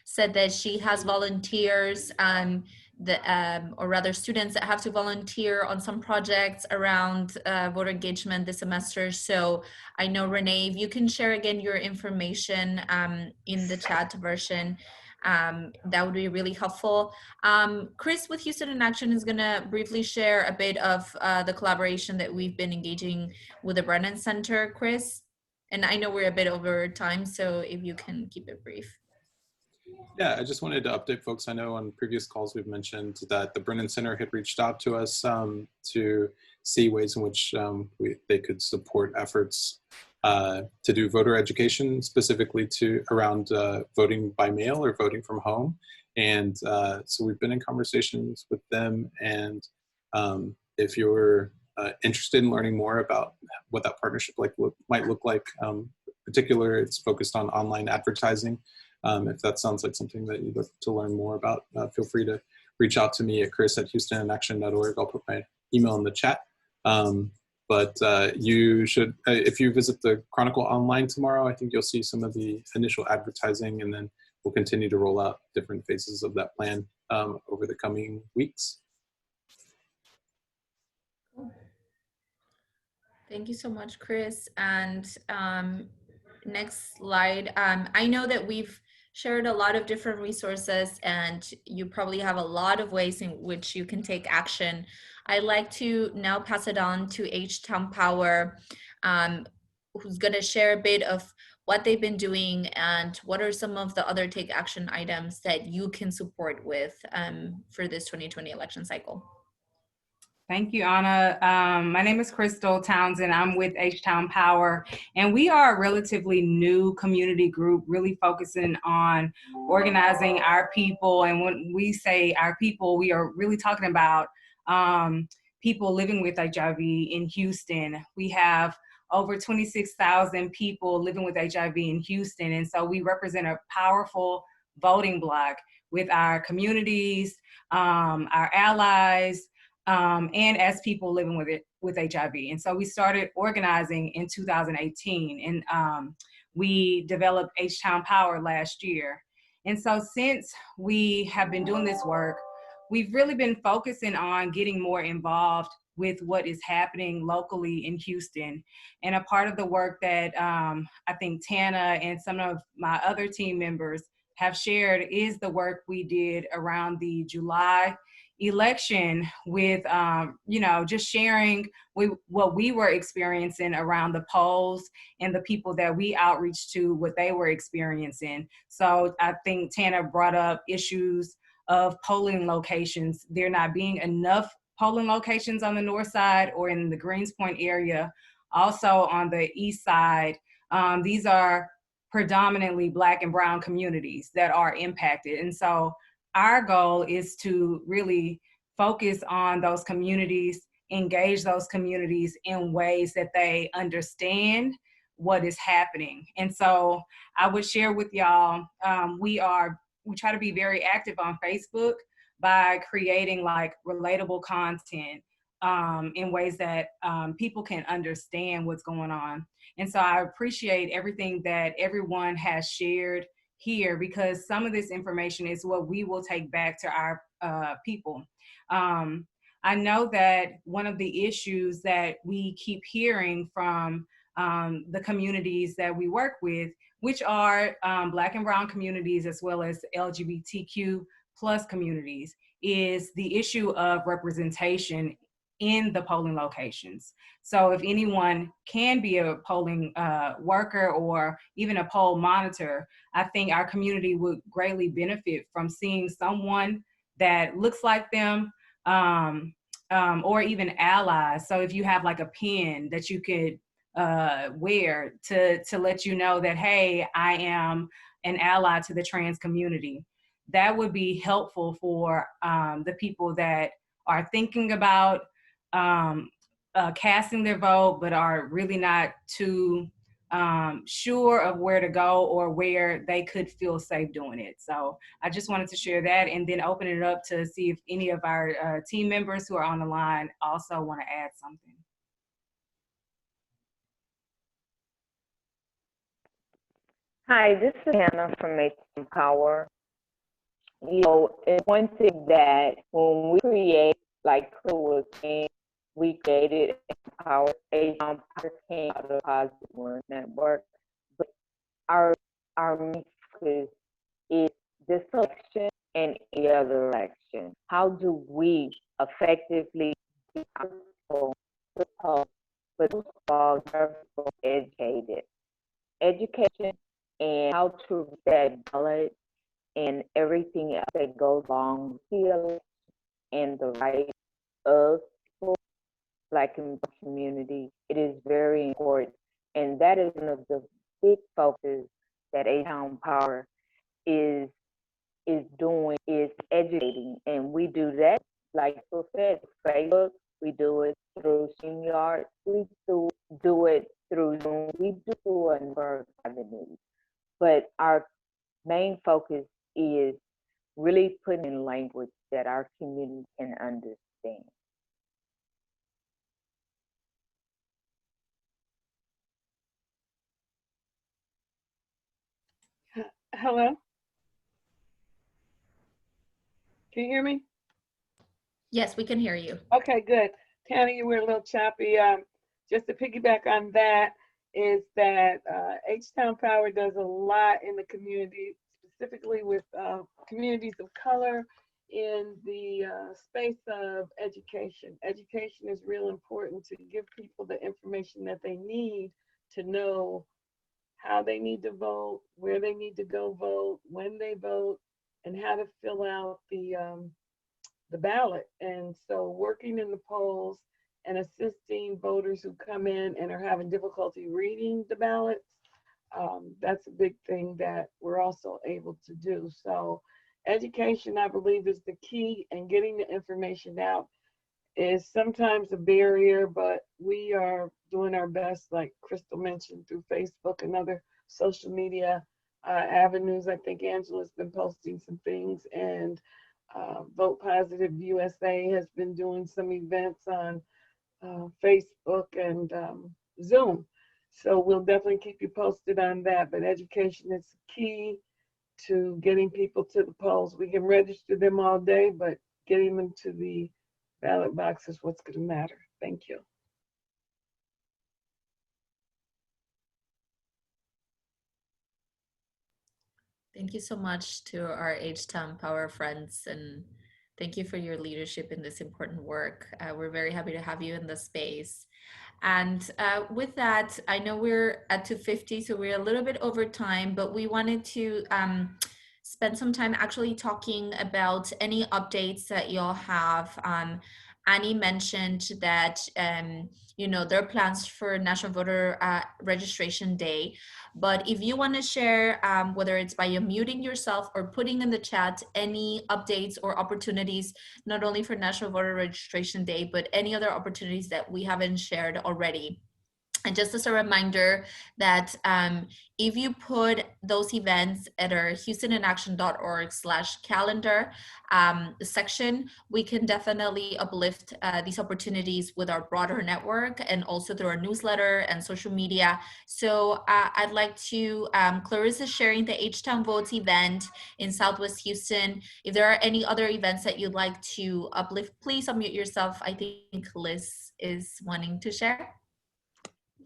said that she has volunteers, or rather students that have to volunteer on some projects around voter engagement this semester. So I know, Renee, if you can share again your information in the chat version, that would be really helpful. Chris with Houston in Action is going to briefly share a bit of the collaboration that we've been engaging with the Brennan Center. Chris, and I know we're a bit over time, so if you can keep it brief. Yeah, I just wanted to update folks. I know on previous calls we've mentioned that the Brennan Center had reached out to us to see ways in which they could support efforts to do voter education, specifically around voting by mail or voting from home. And so we've been in conversations with them. And if you're interested in learning more about what that partnership might look like, in particular, it's focused on online advertising. If that sounds like something that you'd like to learn more about, feel free to reach out to me at chris@houstonaction.org. I'll put my email in the chat. But you should, if you visit the Chronicle online tomorrow, I think you'll see some of the initial advertising, and then we'll continue to roll out different phases of that plan over the coming weeks. Thank you so much, Chris. And next slide. I know that we've shared a lot of different resources, and you probably have a lot of ways in which you can take action. I'd like to now pass it on to HTown Power, who's going to share a bit of what they've been doing and what are some of the other take action items that you can support with for this 2020 election cycle. Thank you, Anna. My name is Crystal Townsend. I'm with HTown Power, and we are a relatively new community group really focusing on organizing our people. And when we say our people, we are really talking about people living with HIV in Houston. We have over 26,000 people living with HIV in Houston, and so we represent a powerful voting bloc with our communities, our allies, and as people living with HIV. And so we started organizing in 2018, and we developed HTown Power last year. And so since we have been doing this work, we've really been focusing on getting more involved with what is happening locally in Houston. And a part of the work that I think Tana and some of my other team members have shared is the work we did around the July election with, just sharing what we were experiencing around the polls and the people that we outreach to, what they were experiencing. So I think Tana brought up issues of polling locations, there not being enough polling locations on the north side or in the Greens Point area. Also on the east side, these are predominantly Black and brown communities that are impacted. And so our goal is to really focus on those communities, engage those communities in ways that they understand what is happening. And so I would share with y'all, we try to be very active on Facebook by creating like relatable content in ways that people can understand what's going on. And so I appreciate everything that everyone has shared here, because some of this information is what we will take back to our people. I know that one of the issues that we keep hearing from the communities that we work with, which are Black and brown communities as well as LGBTQ plus communities, is the issue of representation in the polling locations. So if anyone can be a polling worker or even a poll monitor, I think our community would greatly benefit from seeing someone that looks like them, or even allies. So if you have like a pin that you could wear to let you know that, hey, I am an ally to the trans community, that would be helpful for the people that are thinking about casting their vote, but are really not too sure of where to go or where they could feel safe doing it. So I just wanted to share that and then open it up to see if any of our team members who are on the line also want to add something. Hi, this is Hannah from HTown Power. It's one thing that when we create, like Chris was saying, we created HTown Power came out of the Positive One Network. But our main focus is this election and any other election. How do we effectively get our people to vote, but most of all, get educated? Education and how to read that ballot and everything else that goes along with the election and the right of people, Black and brown community. It is very important. And that is one of the big focus that HTown Power is doing, is educating. And we do that, like Phil said, Facebook, we do it through StreamYard, we do it through Zoom, we do a number of avenues. But our main focus is really putting in language that our community can understand. Hello? Can you hear me? Yes, we can hear you. Okay, good. Tana, you were a little choppy. Just to piggyback on that, is that HTown Power does a lot in the community, specifically with communities of color in the space of education. Education is real important to give people the information that they need to know how they need to vote, where they need to go vote, when they vote, and how to fill out the ballot. And so working in the polls and assisting voters who come in and are having difficulty reading the ballots, that's a big thing that we're also able to do. So education, I believe, is the key, and getting the information out is sometimes a barrier, but we are doing our best, like Crystal mentioned, through Facebook and other social media avenues. I think Angela's been posting some things, and Vote Positive USA has been doing some events on Facebook and Zoom. So we'll definitely keep you posted on that, but education is key. to getting people to the polls. We can register them all day, but getting them to the ballot box is what's going to matter. Thank you. Thank you so much to our HTown Power friends, and thank you for your leadership in this important work. We're very happy to have you in the space. And with that, I know we're at 2:50, so we're a little bit over time, but we wanted to spend some time actually talking about any updates that y'all have. Annie mentioned that you know, there are plans for National Voter Registration Day, but if you want to share, whether it's by unmuting yourself or putting in the chat any updates or opportunities, not only for National Voter Registration Day, but any other opportunities that we haven't shared already. And just as a reminder that if you put those events at our HoustonInAction.org/calendar section, we can definitely uplift these opportunities with our broader network and also through our newsletter and social media. So I'd like to, Clarissa sharing the HTown Votes event in Southwest Houston. If there are any other events that you'd like to uplift, please unmute yourself. I think Liz is wanting to share.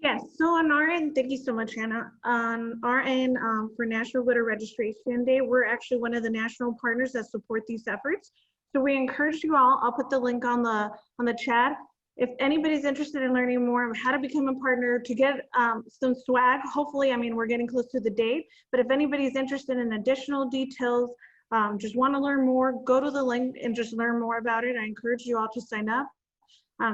Yes, so on our end, thank you so much, Hannah. On our end, for National Voter Registration Day, we're actually one of the national partners that support these efforts. So we encourage you all, I'll put the link on the chat. If anybody's interested in learning more on how to become a partner, to get some swag, hopefully, I mean, we're getting close to the date, but if anybody's interested in additional details, just wanna learn more, go to the link and just learn more about it. I encourage you all to sign up.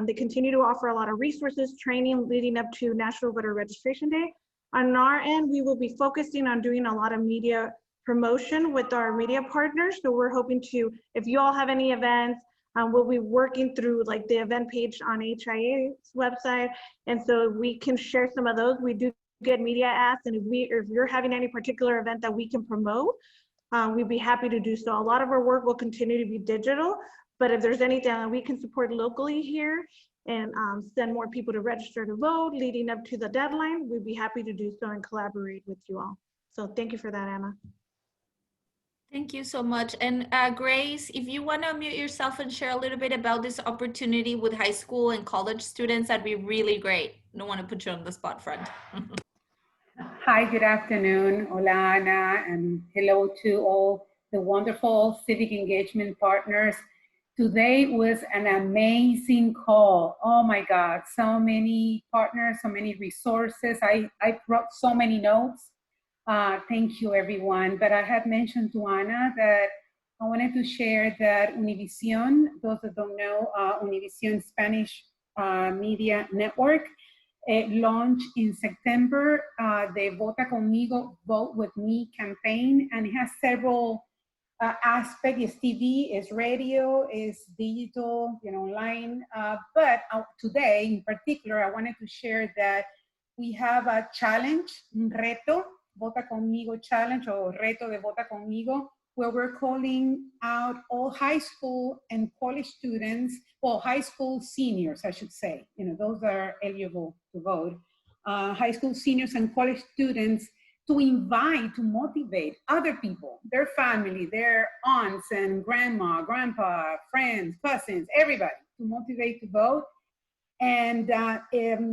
They continue to offer a lot of resources, training leading up to National Voter Registration Day. On our end, we will be focusing on doing a lot of media promotion with our media partners. So we're hoping to, if you all have any events, we'll be working through like the event page on HIA's website. And so we can share some of those. We do get media asks, and if you're having any particular event that we can promote, we'd be happy to do so. A lot of our work will continue to be digital, but if there's anything that we can support locally here and send more people to register to vote leading up to the deadline, we'd be happy to do so and collaborate with you all. So thank you for that, Anna. Thank you so much. And Grace, if you want to unmute yourself and share a little bit about this opportunity with high school and college students, that'd be really great. Don't want to put you on the spot, friend. Hi, good afternoon. Hola, Ana, and hello to all the wonderful civic engagement partners. Today was an amazing call. Oh my God, so many partners, so many resources. I brought so many notes. Thank you, everyone. But I had mentioned to Ana that I wanted to share that Univision, those that don't know, Univision Spanish Media Network, launched in September the Vota Conmigo, Vote With Me campaign, and it has several aspect. Is TV, is radio, is digital, you know, online. But today in particular, I wanted to share that we have a challenge, un reto, Vota Conmigo challenge, or reto de Vota Conmigo, where we're calling out all high school and college students, well, high school seniors, I should say, you know, those that are eligible to vote, high school seniors and college students, to invite, to motivate other people, their family, their aunts and grandma, grandpa, friends, cousins, everybody, to motivate to vote. And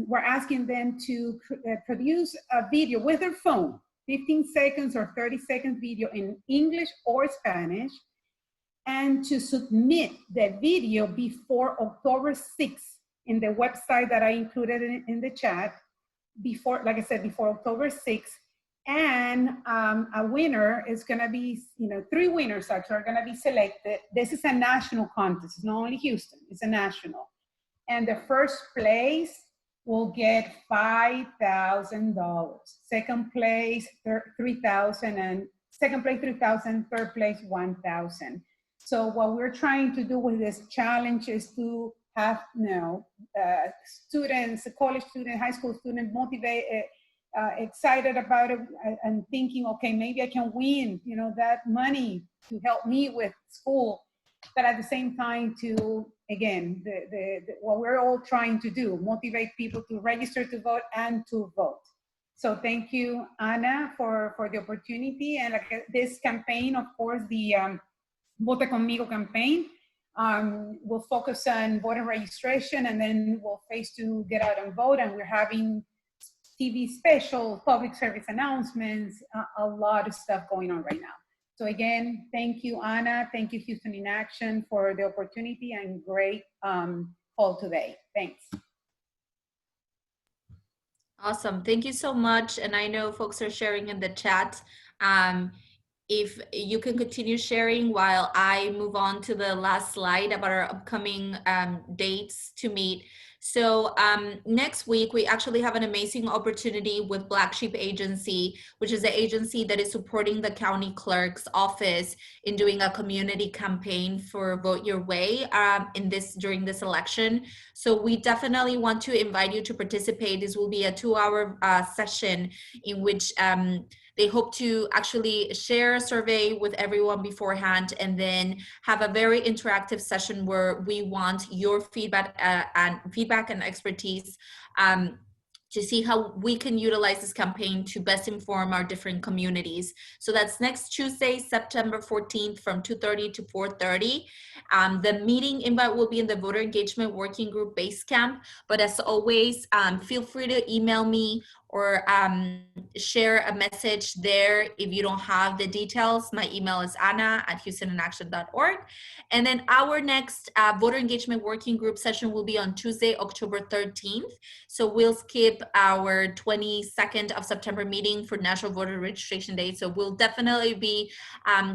we're asking them to produce a video with their phone, 15 seconds or 30-second video in English or Spanish, and to submit the video before October 6th in the website that I included in the chat, before, like I said, before October 6th. And a winner is gonna be, you know, 3 winners actually are gonna be selected. This is a national contest, it's not only Houston, it's a national. And the first place will get $5,000. Second place, $3,000, and second place, $3,000, third place, $1,000. So what we're trying to do with this challenge is to have, you know, students, college students, high school students motivated, excited about it and thinking, okay, maybe I can win, you know, that money to help me with school. But at the same time to, again, what we're all trying to do, motivate people to register to vote and to vote. So thank you, Ana, for the opportunity. And like this campaign, of course, the Vote Conmigo campaign, will focus on voter registration, and then we'll phase 2 get out and vote. And we're having TV specials, public service announcements, a lot of stuff going on right now. So again, thank you, Ana. Thank you, Houston in Action, for the opportunity and great call today. Thanks. Awesome. Thank you so much. And I know folks are sharing in the chat. If you can continue sharing while I move on to the last slide about our upcoming dates to meet. So next week, we actually have an amazing opportunity with Black Sheep Agency, which is the agency that is supporting the county clerk's office in doing a community campaign for Vote Your Way during this election. So we definitely want to invite you to participate. This will be a 2-hour session in which they hope to actually share a survey with everyone beforehand and then have a very interactive session where we want your feedback and expertise to see how we can utilize this campaign to best inform our different communities. So that's next Tuesday, September 14th from 2:30 to 4:30. The meeting invite will be in the Voter Engagement Working Group Basecamp. But as always, feel free to email me or share a message there if you don't have the details. My email is anna@houstoninAction.org. And then our next Voter Engagement Working Group session will be on Tuesday, October 13th. So we'll skip our 22nd of September meeting for National Voter Registration Day. So we'll definitely be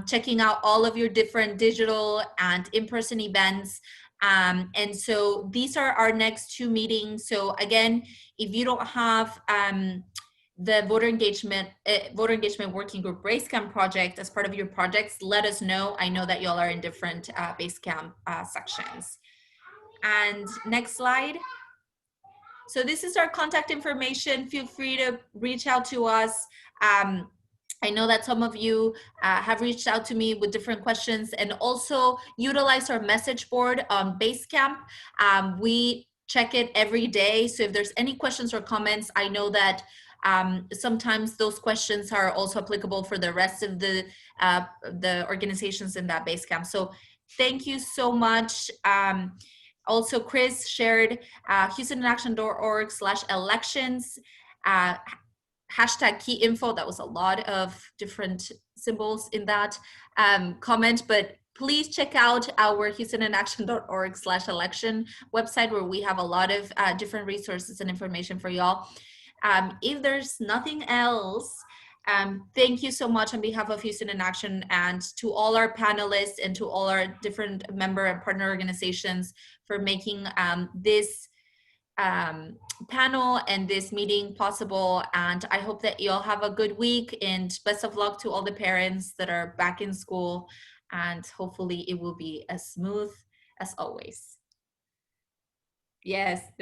checking out all of your different digital and in-person events. And so these are our next 2 meetings. So again, if you don't have the Voter Engagement Working Group Basecamp project as part of your projects, let us know. I know that y'all are in different Basecamp sections. And next slide. So this is our contact information. Feel free to reach out to us. I know that some of you have reached out to me with different questions, and also utilize our message board on Basecamp. We check it every day. So if there's any questions or comments, I know that sometimes those questions are also applicable for the rest of the organizations in that Basecamp. So thank you so much. Also, Chris shared HoustonInAction.org/elections. Hashtag key info. That was a lot of different symbols in that comment, but please check out our HoustonInAction.org/election website, where we have a lot of different resources and information for y'all. If there's nothing else, thank you so much on behalf of Houston in Action and to all our panelists and to all our different member and partner organizations for making this panel and this meeting possible. And I hope that you all have a good week, and best of luck to all the parents that are back in school, and hopefully it will be as smooth as always. Yes.